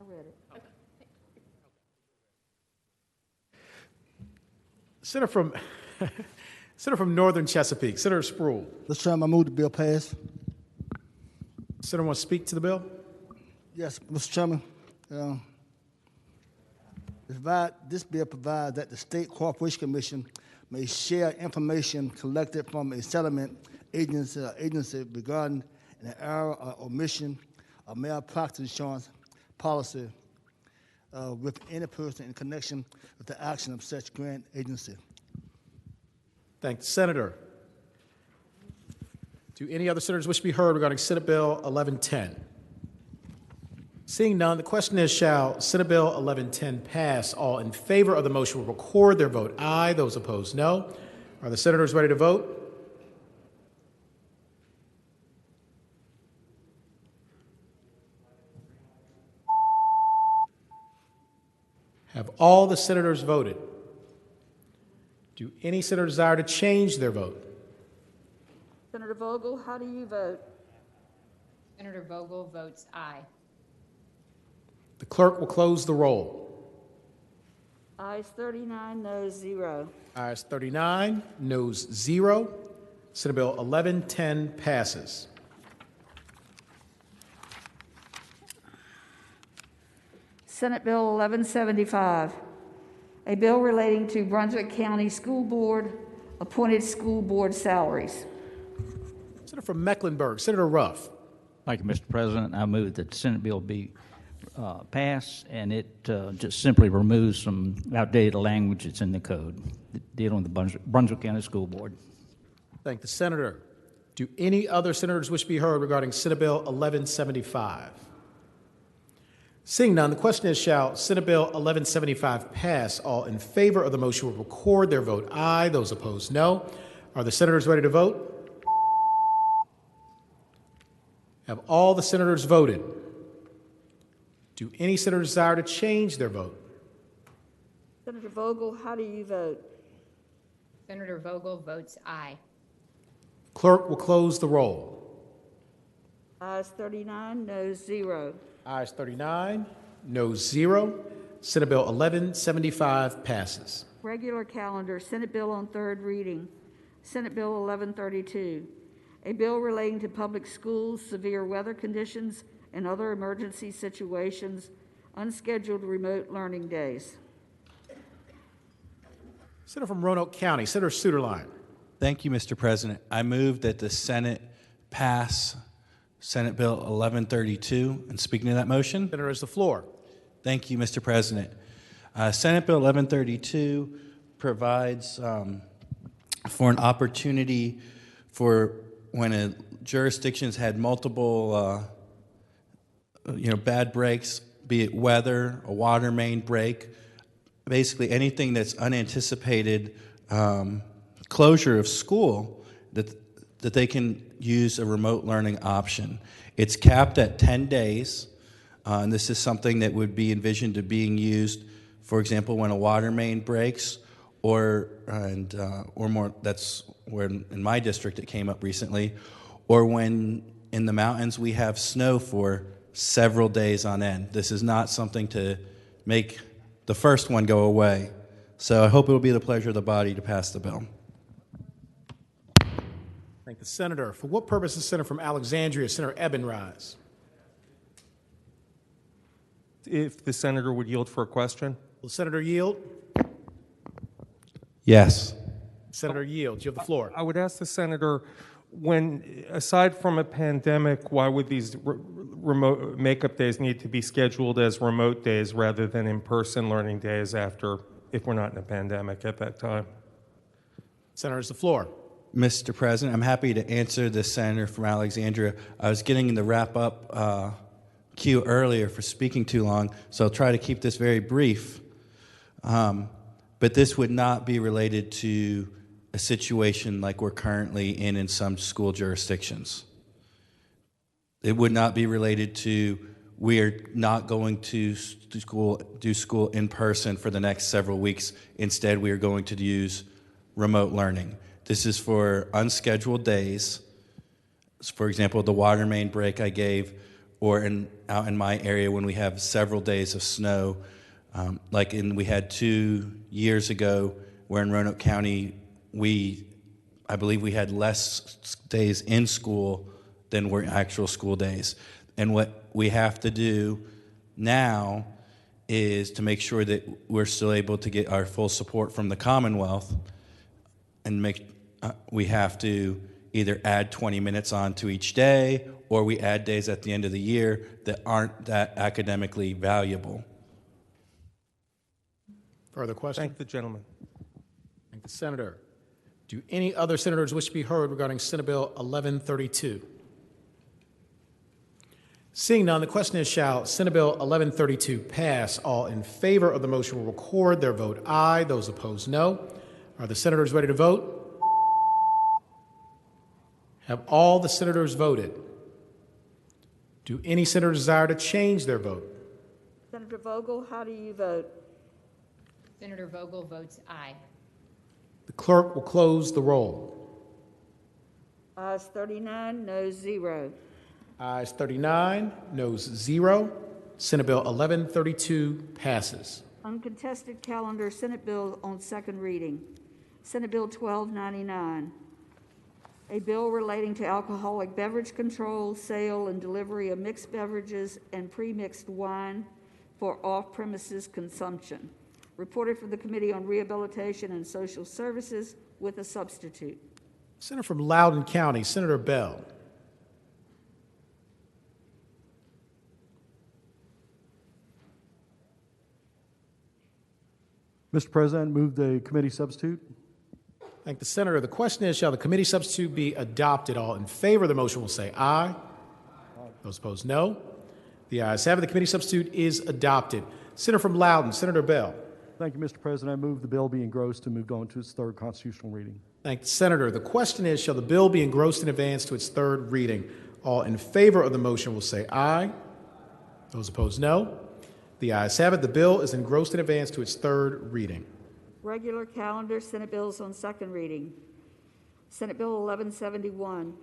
I read it. Senator from Northern Chesapeake, Senator Spruill. Mr. Chairman, I move the bill pass. Senator want to speak to the bill? Yes, Mr. Chairman. This bill provides that the State Corporation Commission may share information collected from a settlement agency regarding an error or omission of malpractice insurance policy with any person in connection with the action of such grant agency. Thank the senator. Do any other senators wish to be heard regarding Senate Bill 1110? Seeing none, the question is, shall Senate Bill 1110 pass? All in favor of the motion will record their vote aye. Those opposed, no. Are the senators ready to vote? Have all the senators voted? Do any senator desire to change their vote? Senator Vogel, how do you vote? Senator Vogel votes aye. The clerk will close the roll. Ayes 39, noes 0. Ayes 39, noes 0. Senate Bill 1110 passes. Senate Bill 1175, a bill relating to Brunswick County School Board appointed school board salaries. Senator from Mecklenburg, Senator Ruff. Thank you, Mr. President. I move that the Senate bill be passed, and it just simply removes some outdated language that's in the code dealing with the Brunswick County School Board. Thank the senator. Do any other senators wish to be heard regarding Senate Bill 1175? Seeing none, the question is, shall Senate Bill 1175 pass? All in favor of the motion will record their vote aye. Those opposed, no. Are the senators ready to vote? Have all the senators voted? Do any senators desire to change their vote? Senator Vogel, how do you vote? Senator Vogel votes aye. Clerk will close the roll. Ayes 39, noes 0. Ayes 39, noes 0. Senate Bill 1175 passes. Regular calendar, Senate Bill on third reading. Senate Bill 1132, a bill relating to public schools, severe weather conditions, and other emergency situations, unscheduled remote learning days. Senator from Roanoke County, Senator Suderline. Thank you, Mr. President. I move that the Senate pass Senate Bill 1132. And speaking to that motion, Senator has the floor. Thank you, Mr. President. Senate Bill 1132 provides for an opportunity for when a jurisdiction's had multiple bad breaks, be it weather, a water main break, basically anything that's unanticipated closure of school, that they can use a remote learning option. It's capped at 10 days, and this is something that would be envisioned to being used, for example, when a water main breaks, or more. That's where in my district it came up recently, or when in the mountains we have snow for several days on end. This is not something to make the first one go away. So I hope it will be the pleasure of the body to pass the bill. Thank the senator. For what purpose is Senator from Alexandria, Senator Eben rise? If the senator would yield for a question. Will the senator yield? Yes. Senator yields. You have the floor. I would ask the senator, when, aside from a pandemic, why would these remote makeup days need to be scheduled as remote days rather than in-person learning days if we're not in a pandemic at that time? Senator has the floor. Mr. President, I'm happy to answer the senator from Alexandria. I was getting in the wrap-up queue earlier for speaking too long, so I'll try to keep this very brief. But this would not be related to a situation like we're currently in some school jurisdictions. It would not be related to we are not going to do school in person for the next several weeks. Instead, we are going to use remote learning. This is for unscheduled days. For example, the water main break I gave, or out in my area when we have several days of snow. We had 2 years ago where in Roanoke County, I believe we had less days in school than were actual school days. And what we have to do now is to make sure that we're still able to get our full support from the Commonwealth, and we have to either add 20 minutes on to each day, or we add days at the end of the year that aren't that academically valuable. Further question? Thank the gentleman. Thank the senator. Do any other senators wish to be heard regarding Senate Bill 1132? Seeing none, the question is, shall Senate Bill 1132 pass? All in favor of the motion will record their vote aye. Those opposed, no. Are the senators ready to vote? Have all the senators voted? Do any senators desire to change their vote? Senator Vogel, how do you vote? Senator Vogel votes aye. The clerk will close the roll. Ayes 39, noes 0. Ayes 39, noes 0. Senate Bill 1132 passes. Uncontested calendar, Senate bill on second reading. Senate Bill 1299, a bill relating to alcoholic beverage control, sale, and delivery of mixed beverages and pre-mixed wine for off-premises consumption. Reported from the Committee on Rehabilitation and Social Services with a substitute. Senator from Loudoun County, Senator Bell. Mr. President, move the committee substitute. Thank the senator. The question is, shall the committee substitute be adopted? All in favor of the motion will say aye. Those opposed, no. The ayes have it. The committee substitute is adopted. Senator from Loudoun, Senator Bell. Thank you, Mr. President. I move the bill be engrossed and moved on to its third constitutional reading. Thank the senator. The question is, shall the bill be engrossed and advanced to its third reading? All in favor of the motion will say aye. Those opposed, no. The ayes have it. The bill is engrossed and advanced to its third reading. Regular calendar, Senate bills on second reading. Senate Bill 1171,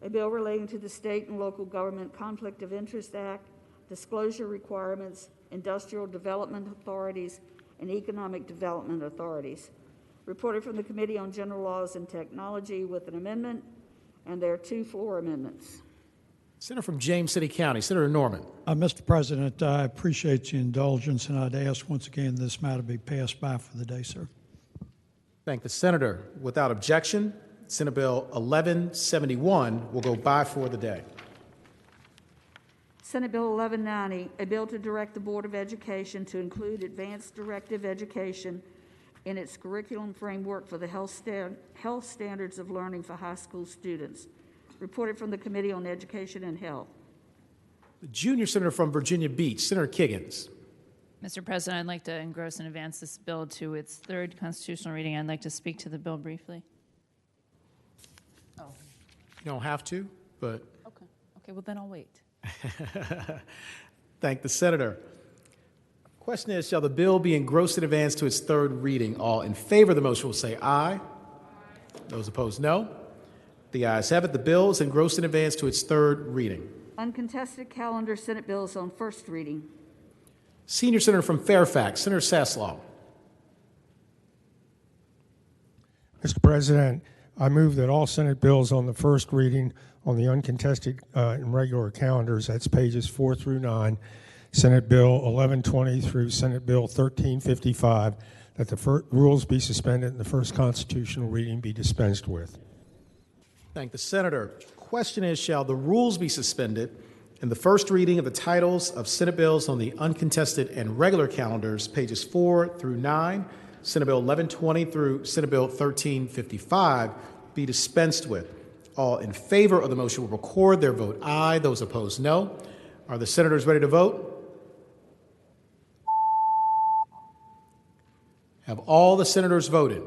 a bill relating to the State and Local Government Conflict of Interest Act, disclosure requirements, industrial development authorities, and economic development authorities. Reported from the Committee on General Laws and Technology with an amendment, and there are two floor amendments. Senator from James City County, Senator Norman. Mr. President, I appreciate your indulgence, and I'd ask once again this matter be passed by for the day, sir. Thank the senator. Without objection, Senate Bill 1171 will go by for the day. Senate Bill 1190, a bill to direct the Board of Education to include advanced directive education in its curriculum framework for the health standards of learning for high school students. Reported from the Committee on Education and Health. The junior senator from Virginia Beach, Senator Kiggins. Mr. President, I'd like to engross and advance this bill to its third constitutional reading. I'd like to speak to the bill briefly. You don't have to, but... Okay, well then I'll wait. Thank the senator. Question is, shall the bill be engrossed and advanced to its third reading? All in favor of the motion will say aye. Those opposed, no. The ayes have it. The bill is engrossed and advanced to its third reading. Uncontested calendar, Senate bills on first reading. Senior senator from Fairfax, Senator Saslaw. Mr. President, I move that all Senate bills on the first reading on the uncontested and regular calendars, that's pages 4 through 9, Senate Bill 1120 through Senate Bill 1355, that the rules be suspended and the first constitutional reading be dispensed with. Thank the senator. Question is, shall the rules be suspended and the first reading of the titles of Senate bills on the uncontested and regular calendars, pages 4 through 9, Senate Bill 1120 through Senate Bill 1355, be dispensed with? All in favor of the motion will record their vote aye. Those opposed, no. Are the senators ready to vote? Have all the senators voted?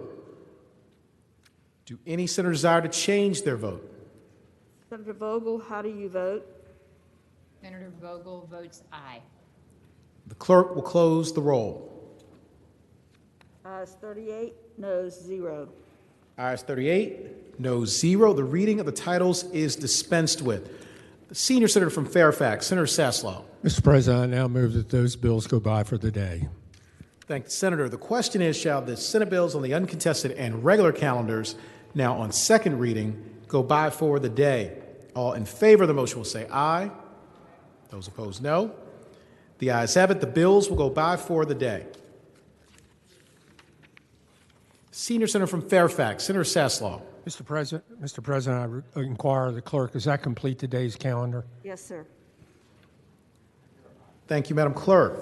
Do any senators desire to change their vote? Senator Vogel, how do you vote? Senator Vogel votes aye. The clerk will close the roll. Ayes 38, noes 0. Ayes 38, noes 0. The reading of the titles is dispensed with. The senior senator from Fairfax, Senator Saslaw. Mr. President, I now move that those bills go by for the day. Thank the senator. The question is, shall the Senate bills on the uncontested and regular calendars, now on second reading, go by for the day? All in favor of the motion will say aye. Those opposed, no. The ayes have it. The bills will go by for the day. Senior senator from Fairfax, Senator Saslaw. Mr. President, I inquire of the clerk, does that complete today's calendar? Yes, sir. Thank you, Madam Clerk.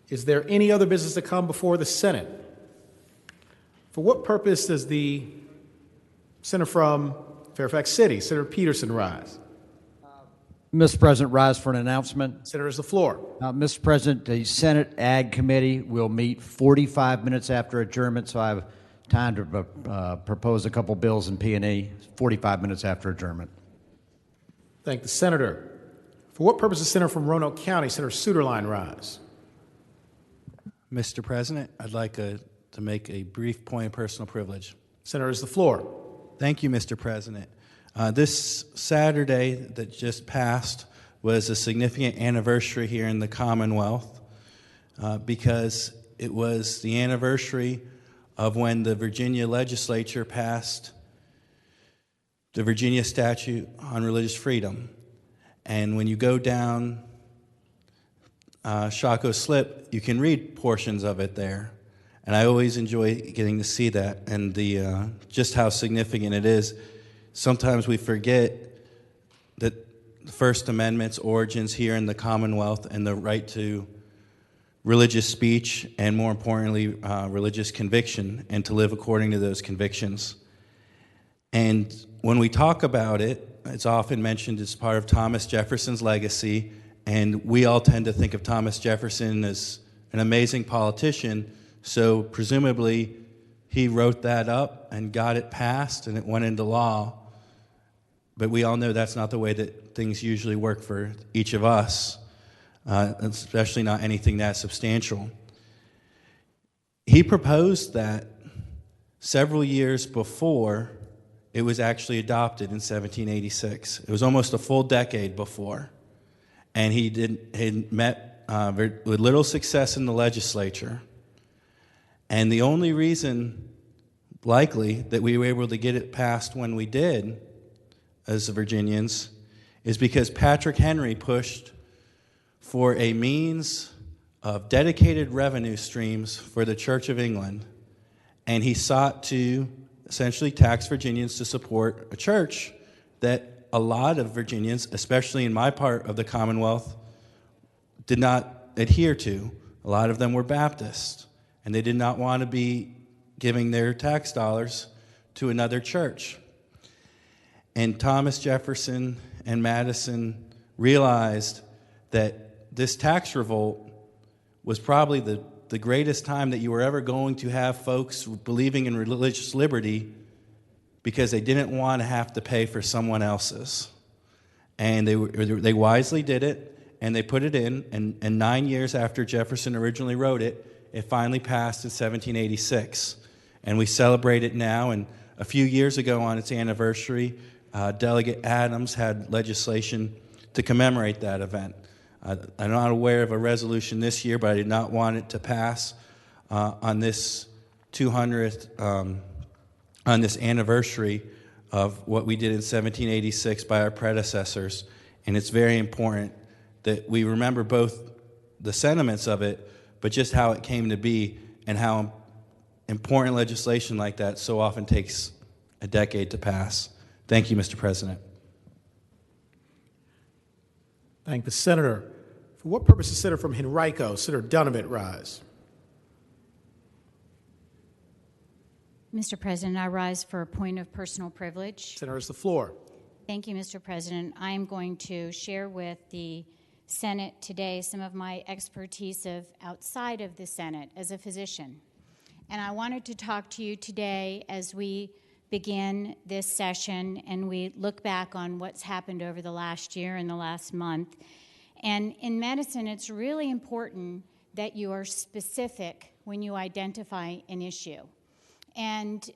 Is there any other business to come before the Senate? For what purpose does the senator from Fairfax City, Senator Peterson, rise? Mr. President, rise for an announcement. Senator, has the floor. Mr. President, the Senate Ag Committee will meet 45 minutes after adjournment, so I have time to propose a couple bills in P&E 45 minutes after adjournment. Thank the senator. For what purpose does the senator from Roanoke County, Senator Suderline, rise? Mr. President, I'd like to make a brief point of personal privilege. Senator, is the floor. Thank you, Mr. President. This Saturday that just passed was a significant anniversary here in the Commonwealth because it was the anniversary of when the Virginia legislature passed the Virginia Statute on Religious Freedom. And when you go down Shockoe Slip, you can read portions of it there. And I always enjoy getting to see that and the just how significant it is. Sometimes we forget that the First Amendment's origins here in the Commonwealth and the right to religious speech and, more importantly, religious conviction and to live according to those convictions. And when we talk about it, it's often mentioned as part of Thomas Jefferson's legacy, and we all tend to think of Thomas Jefferson as an amazing politician, so presumably he wrote that up and got it passed and it went into law. But we all know that's not the way that things usually work for each of us, especially not anything that substantial. He proposed that several years before it was actually adopted in 1786. It was almost a full decade before. And he met with little success in the legislature. And the only reason, likely, that we were able to get it passed when we did, as the Virginians, is because Patrick Henry pushed for a means of dedicated revenue streams for the Church of England. And he sought to essentially tax Virginians to support a church that a lot of Virginians, especially in my part of the Commonwealth, did not adhere to. A lot of them were Baptist, and they did not want to be giving their tax dollars to another church. And Thomas Jefferson and Madison realized that this tax revolt was probably the greatest time that you were ever going to have folks believing in religious liberty because they didn't want to have to pay for someone else's. And they wisely did it, and they put it in, and 9 years after Jefferson originally wrote it, it finally passed in 1786. And we celebrate it now, and a few years ago on its anniversary, Delegate Adams had legislation to commemorate that event. I'm not aware of a resolution this year, but I did not want it to pass on this 200th, on this anniversary of what we did in 1786 by our predecessors. And it's very important that we remember both the sentiments of it, but just how it came to be and how important legislation like that so often takes a decade to pass. Thank you, Mr. President. Thank the senator. For what purpose is Senator from Henrico? Senator Donovan, rise. Mr. President, I rise for a point of personal privilege. Senator, has the floor. Thank you, Mr. President. I am going to share with the Senate today some of my expertise of outside of the Senate as a physician. And I wanted to talk to you today as we begin this session and we look back on what's happened over the last year and the last month. And in medicine, it's really important that you are specific when you identify an issue. And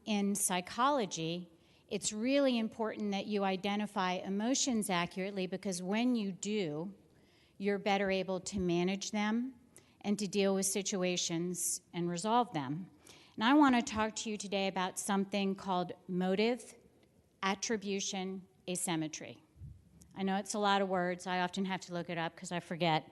in psychology, it's really important that you identify emotions accurately because when you do, you're better able to manage them and to deal with situations and resolve them. And I want to talk to you today about something called motive attribution asymmetry. I know it's a lot of words. I often have to look it up because I forget.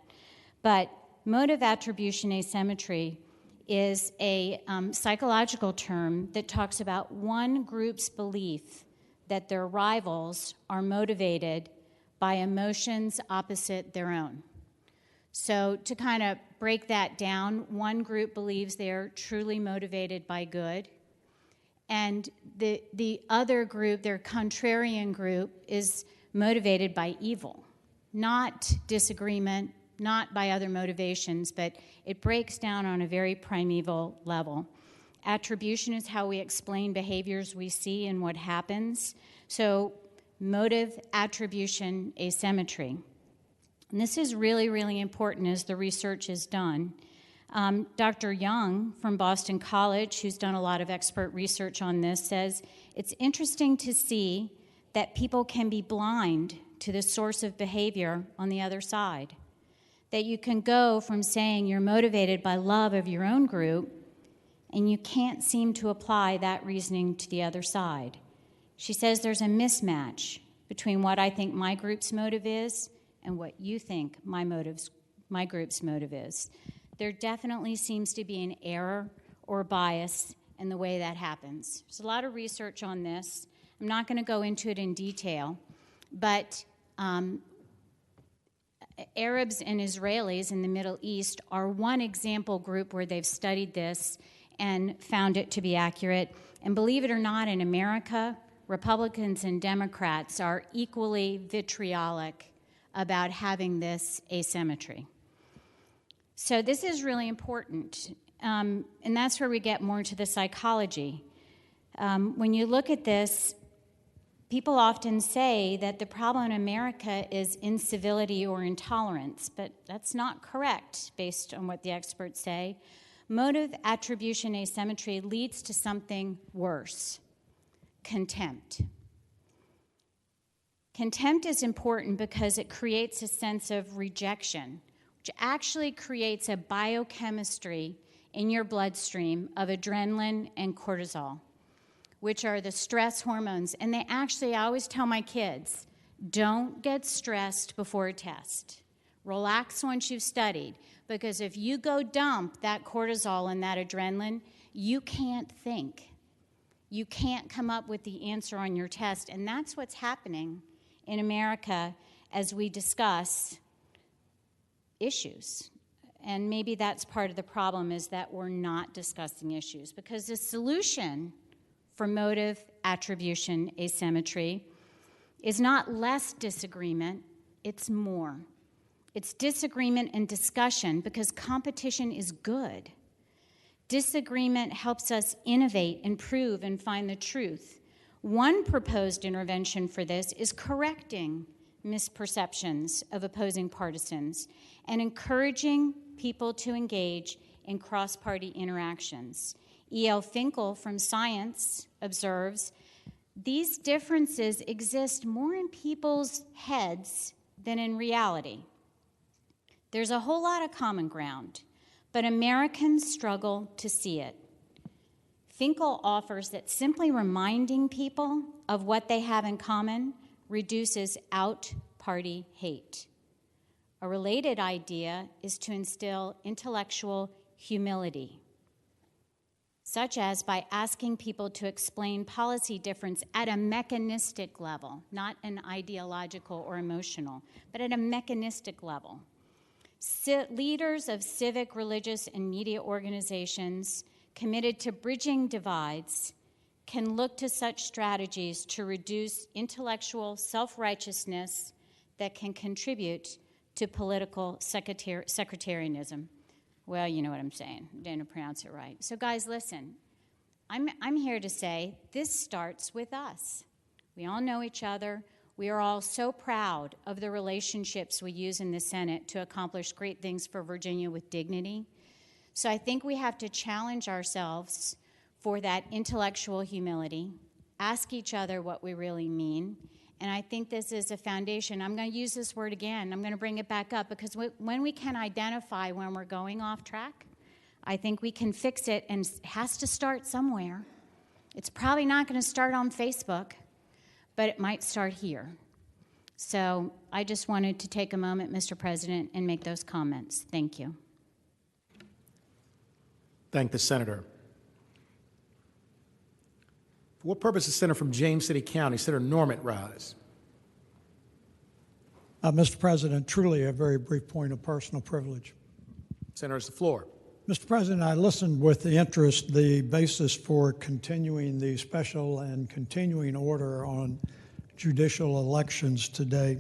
But motive attribution asymmetry is a psychological term that talks about one group's belief that their rivals are motivated by emotions opposite their own. So to kind of break that down, one group believes they're truly motivated by good, and the other group, their contrarian group, is motivated by evil, not disagreement, not by other motivations, but it breaks down on a very primeval level. Attribution is how we explain behaviors we see and what happens. So motive attribution asymmetry. And this is really, really important as the research is done. Dr. Young from Boston College, who's done a lot of expert research on this, says it's interesting to see that people can be blind to the source of behavior on the other side. That you can go from saying you're motivated by love of your own group, and you can't seem to apply that reasoning to the other side. She says there's a mismatch between what I think my group's motive is and what you think my group's motive is. There definitely seems to be an error or bias in the way that happens. There's a lot of research on this. I'm not going to go into it in detail, but Arabs and Israelis in the Middle East are one example group where they've studied this and found it to be accurate. And believe it or not, in America, Republicans and Democrats are equally vitriolic about having this asymmetry. So this is really important, and that's where we get more into the psychology. When you look at this, people often say that the problem in America is incivility or intolerance, but that's not correct based on what the experts say. Motive attribution asymmetry leads to something worse: contempt. Contempt is important because it creates a sense of rejection, which actually creates a biochemistry in your bloodstream of adrenaline and cortisol, which are the stress hormones. And they actually, I always tell my kids, don't get stressed before a test. Relax once you've studied, because if you go dump that cortisol and that adrenaline, you can't think. You can't come up with the answer on your test. And that's what's happening in America as we discuss issues. And maybe that's part of the problem, is that we're not discussing issues, because the solution for motive attribution asymmetry is not less disagreement, it's more. It's disagreement and discussion, because competition is good. Disagreement helps us innovate, improve, and find the truth. One proposed intervention for this is correcting misperceptions of opposing partisans and encouraging people to engage in cross-party interactions. E.L. Finkel from Science observes, these differences exist more in people's heads than in reality. There's a whole lot of common ground, but Americans struggle to see it. Finkel offers that simply reminding people of what they have in common reduces out-party hate. A related idea is to instill intellectual humility, such as by asking people to explain policy difference at a mechanistic level, not an ideological or emotional, but at a mechanistic level. Leaders of civic, religious, and media organizations committed to bridging divides can look to such strategies to reduce intellectual self-righteousness that can contribute to political sectarianism. Well, you know what I'm saying. I didn't pronounce it right. So guys, listen. I'm here to say this starts with us. We all know each other. We are all so proud of the relationships we use in the Senate to accomplish great things for Virginia with dignity. So I think we have to challenge ourselves for that intellectual humility, ask each other what we really mean, and I think this is a foundation. I'm going to use this word again. I'm going to bring it back up, because when we can identify when we're going off track, I think we can fix it, and it has to start somewhere. It's probably not going to start on Facebook, but it might start here. So I just wanted to take a moment, Mr. President, and make those comments. Thank you. Thank the Senator. For what purpose is Senator from James City County, Senator Norman, rise? Mr. President, truly a very brief point of personal privilege. Senator, it's the floor. Mr. President, I listened with interest the basis for continuing the special and continuing order on judicial elections today.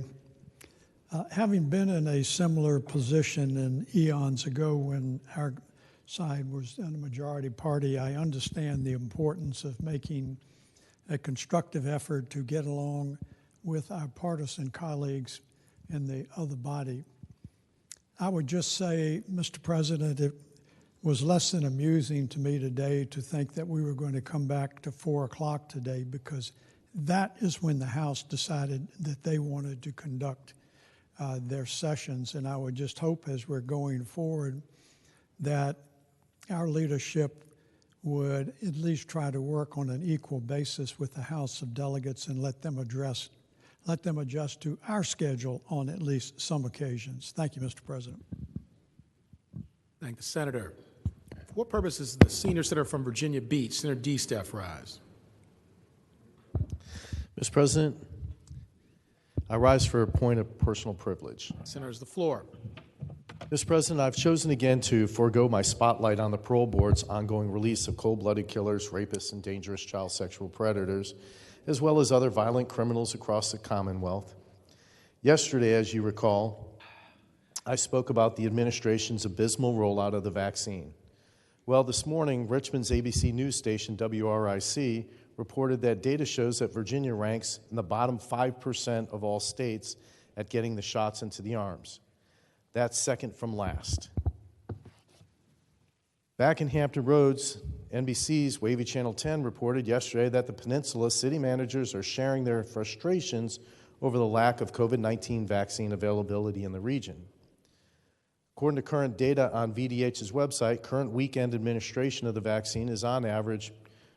Having been in a similar position in eons ago when our side was in a majority party, I understand the importance of making a constructive effort to get along with our partisan colleagues in the other body. I would just say, Mr. President, was less than amusing to me today to think that we were going to come back to 4 o'clock today, because that is when the House decided that they wanted to conduct their sessions. And I would just hope as we're going forward that our leadership would at least try to work on an equal basis with the House of Delegates and let them adjust to our schedule on at least some occasions. Thank you, Mr. President. Thank the Senator. For what purpose is the senior senator from Virginia Beach, Senator D. Staff, rise? Mr. President, I rise for a point of personal privilege. Senator, has the floor. Mr. President, I've chosen again to forego my spotlight on the parole board's ongoing release of cold-blooded killers, rapists, and dangerous child sexual predators, as well as other violent criminals across the Commonwealth. Yesterday, as you recall, I spoke about the administration's abysmal rollout of the vaccine. Well, this morning, Richmond's ABC news station, WRIC, reported that data shows that Virginia ranks in the bottom 5% of all states at getting the shots into the arms. That's second from last. Back in Hampton Roads, NBC's Wavy Channel 10 reported yesterday that the Peninsula city managers are sharing their frustrations over the lack of COVID-19 vaccine availability in the region. According to current data on VDH's website, current weekend administration of the vaccine is on average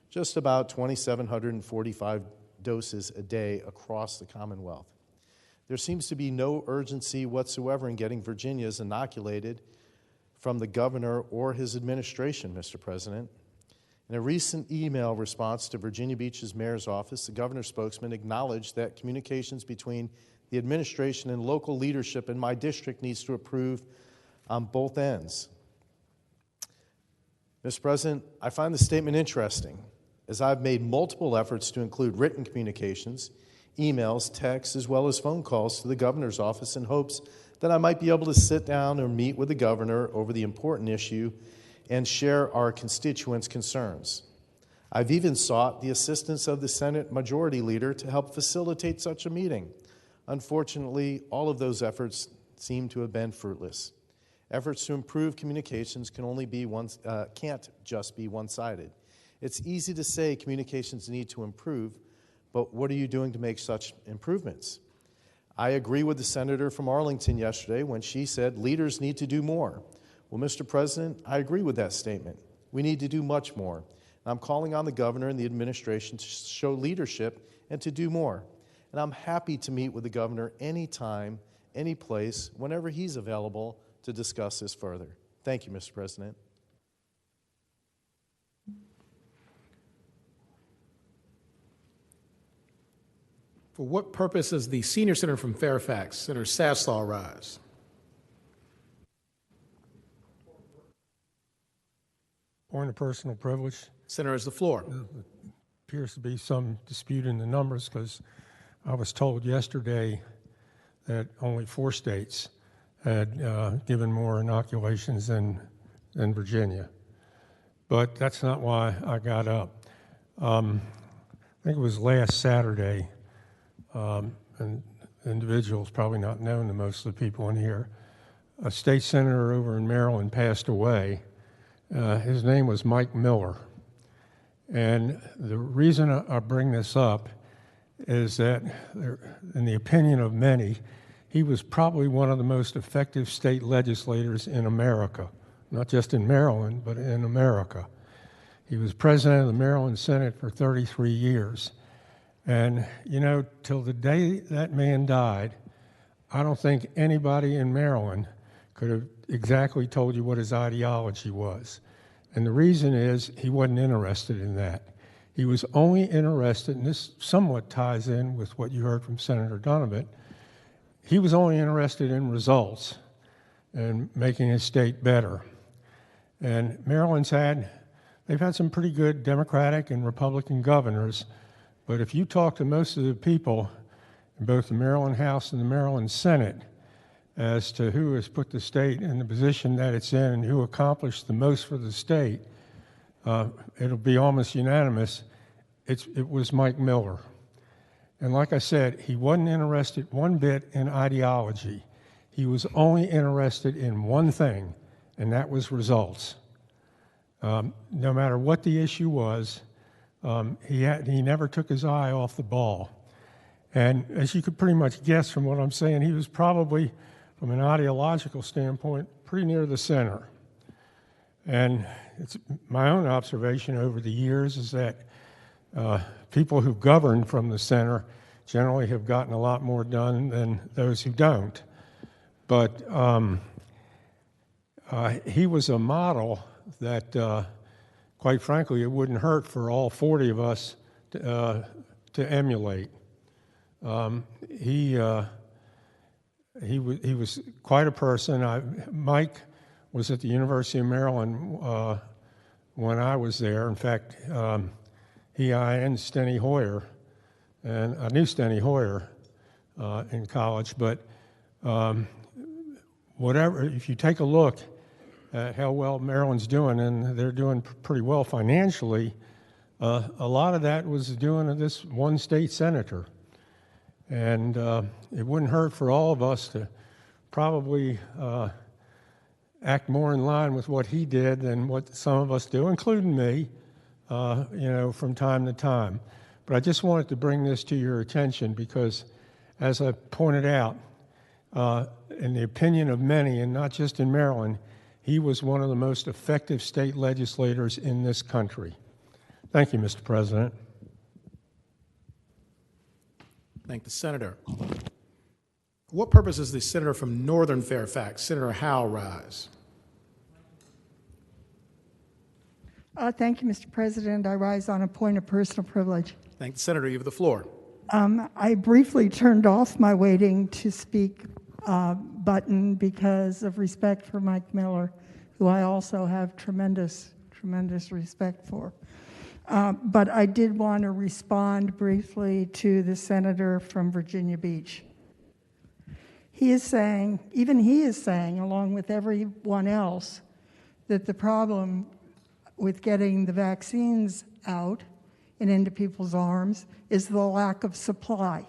just about 2,745 doses a day across the Commonwealth. There seems to be no urgency whatsoever in getting Virginians inoculated from the governor or his administration, Mr. President. In a recent email response to Virginia Beach's mayor's office, the governor's spokesman acknowledged that communications between the administration and local leadership in my district needs to improve on both ends. Mr. President, I find the statement interesting, as I've made multiple efforts to include written communications, emails, texts, as well as phone calls to the governor's office in hopes that I might be able to sit down or meet with the governor over the important issue and share our constituents' concerns. I've even sought the assistance of the Senate Majority Leader to help facilitate such a meeting. Unfortunately, all of those efforts seem to have been fruitless. Efforts to improve communications can't just be one-sided. It's easy to say communications need to improve, but what are you doing to make such improvements? I agree with the senator from Arlington yesterday when she said leaders need to do more. Well, Mr. President, I agree with that statement. We need to do much more. I'm calling on the governor and the administration to show leadership and to do more. And I'm happy to meet with the governor anytime, any place, whenever he's available to discuss this further. Thank you, Mr. President. For what purpose does the senior senator from Fairfax, Senator Sasslaw, rise? Point of personal privilege. Senator, has the floor. There appears to be some dispute in the numbers, because I was told yesterday that only 4 states had given more inoculations than Virginia. But that's not why I got up. I think it was last Saturday, an individual is probably not known to most of the people in here. A state senator over in Maryland passed away. His name was Mike Miller. And the reason I bring this up is that, in the opinion of many, he was probably one of the most effective state legislators in America, not just in Maryland, but in America. He was president of the Maryland Senate for 33 years. And, you know, till the day that man died, I don't think anybody in Maryland could have exactly told you what his ideology was. And the reason is he wasn't interested in that. He was only interested, and this somewhat ties in with what you heard from Senator Donovan, he was only interested in results and making his state better. And they've had some pretty good Democratic and Republican governors, but if you talk to most of the people in both the Maryland House and the Maryland Senate as to who has put the state in the position that it's in and who accomplished the most for the state, it'll be almost unanimous. It was Mike Miller. And like I said, he wasn't interested one bit in ideology. He was only interested in one thing, and that was results. No matter what the issue was, he never took his eye off the ball. And as you could pretty much guess from what I'm saying, he was probably, from an ideological standpoint, pretty near the center. And it's my own observation over the years is that people who govern from the center generally have gotten a lot more done than those who don't. But he was a model that, quite frankly, it wouldn't hurt for all 40 of us to emulate. He was quite a person. Mike was at the University of Maryland when I was there. In fact, I and Steny Hoyer, and I knew Steny Hoyer in college, but whatever, if you take a look at how well Maryland's doing, and they're doing pretty well financially, a lot of that was doing this one state senator. And it wouldn't hurt for all of us to probably act more in line with what he did than what some of us do, including me, from time to time. But I just wanted to bring this to your attention because, as I pointed out, in the opinion of many, and not just in Maryland, he was one of the most effective state legislators in this country. Thank you, Mr. President. Thank the senator. For what purpose does the senator from Northern Fairfax, Senator Howe, rise? Thank you, Mr. President. I rise on a point of personal privilege. Thank the senator. You have the floor. I briefly turned off my waiting to speak button because of respect for Mike Miller, who I also have tremendous respect for. But I did want to respond briefly to the senator from Virginia Beach. He is saying, along with everyone else, that the problem with getting the vaccines out and into people's arms is the lack of supply.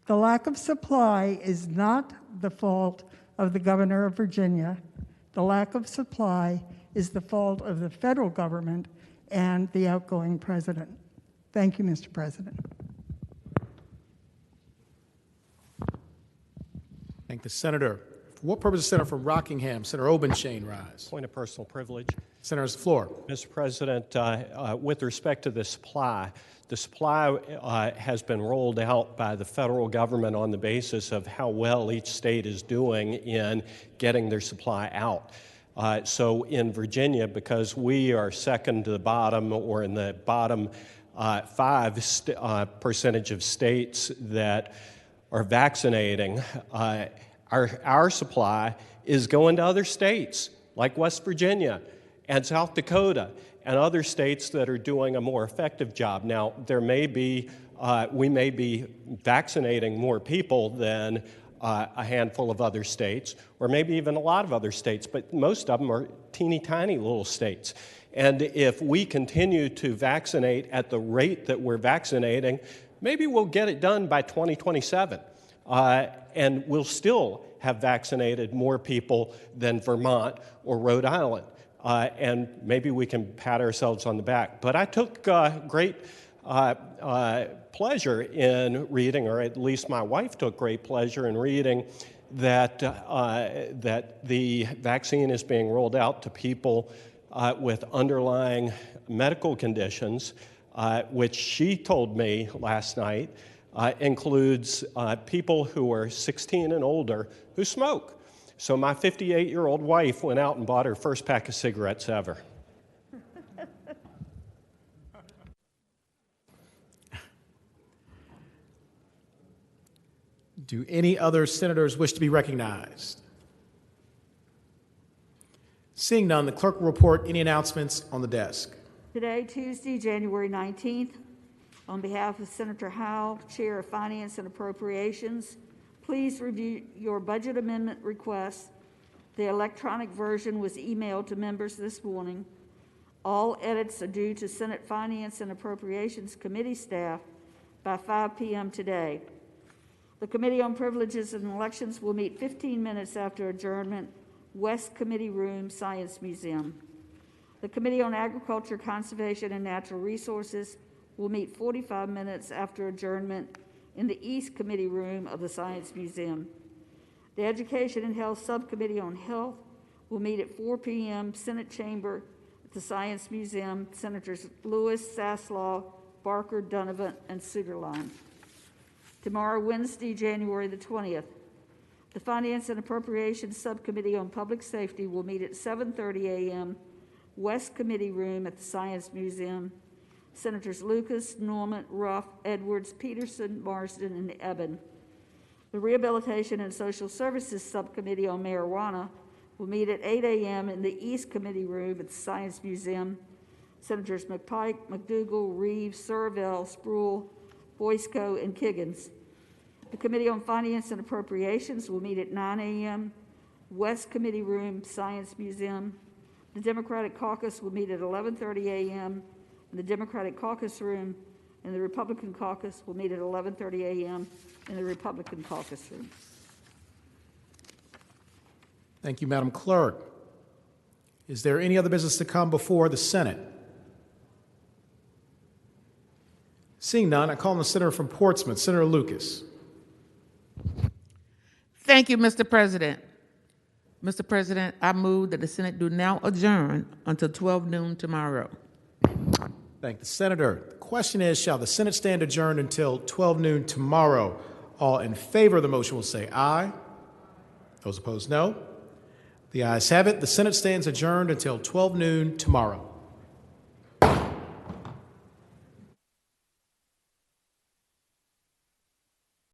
The lack of supply is not the fault of the governor of Virginia. The lack of supply is the fault of the federal government and the outgoing president. Thank you, Mr. President. Thank the senator. For what purpose does the senator from Rockingham, Senator Obenshain, rise? Point of personal privilege. Senator's floor. Mr. President, with respect to the supply has been rolled out by the federal government on the basis of how well each state is doing in getting their supply out. So in Virginia, because we are second to the bottom or in the bottom 5% of states that are vaccinating, our supply is going to other states like West Virginia and South Dakota and other states that are doing a more effective job. Now, we may be vaccinating more people than a handful of other states, or maybe even a lot of other states, but most of them are teeny tiny little states. And if we continue to vaccinate at the rate that we're vaccinating, maybe we'll get it done by 2027. And we'll still have vaccinated more people than Vermont or Rhode Island. And maybe we can pat ourselves on the back. But I took great pleasure in reading, or at least my wife took great pleasure in reading, that the vaccine is being rolled out to people with underlying medical conditions, which she told me last night includes people who are 16 and older who smoke. So my 58-year-old wife went out and bought her first pack of cigarettes ever. Do any other senators wish to be recognized? Seeing none, the clerk will report any announcements on the desk. Today, Tuesday, January 19th, on behalf of Senator Howe, Chair of Finance and Appropriations, please review your budget amendment request. The electronic version was emailed to members this morning. All edits are due to Senate Finance and Appropriations Committee staff by 5 p.m. today. The Committee on Privileges and Elections will meet 15 minutes after adjournment, West Committee Room, Science Museum. The Committee on Agriculture, Conservation, and Natural Resources will meet 45 minutes after adjournment in the East Committee Room of the Science Museum. The Education and Health Subcommittee on Health will meet at 4 p.m. Senate Chamber at the Science Museum. Senators Lewis, Saslaw, Barker, Donovan, and Sugarline. Tomorrow, Wednesday, January the 20th, the Finance and Appropriations Subcommittee on Public Safety will meet at 7:30 a.m. West Committee Room at the Science Museum. Senators Lucas, Norman, Ruff, Edwards, Peterson, Marsden, and Eben. The Rehabilitation and Social Services Subcommittee on Marijuana will meet at 8 a.m. in the East Committee Room at the Science Museum. Senators McPike, McDougall, Reeves, Survell, Spruill, Boysko, and Kiggins. The Committee on Finance and Appropriations will meet at 9 a.m. West Committee Room, Science Museum. The Democratic Caucus will meet at 11:30 a.m. in the Democratic Caucus Room, and the Republican Caucus will meet at 11:30 a.m. in the Republican Caucus Room. Thank you, Madam Clerk. Is there any other business to come before the Senate? Seeing none, I call on the Senator from Portsmouth, Senator Lucas. Thank you, Mr. President. Mr. President, I move that the Senate do now adjourn until 12 noon tomorrow. Thank the Senator. The question is, shall the Senate stand adjourned until 12 noon tomorrow? All in favor of the motion will say aye. Those opposed, no. The ayes have it. The Senate stands adjourned until 12 noon tomorrow.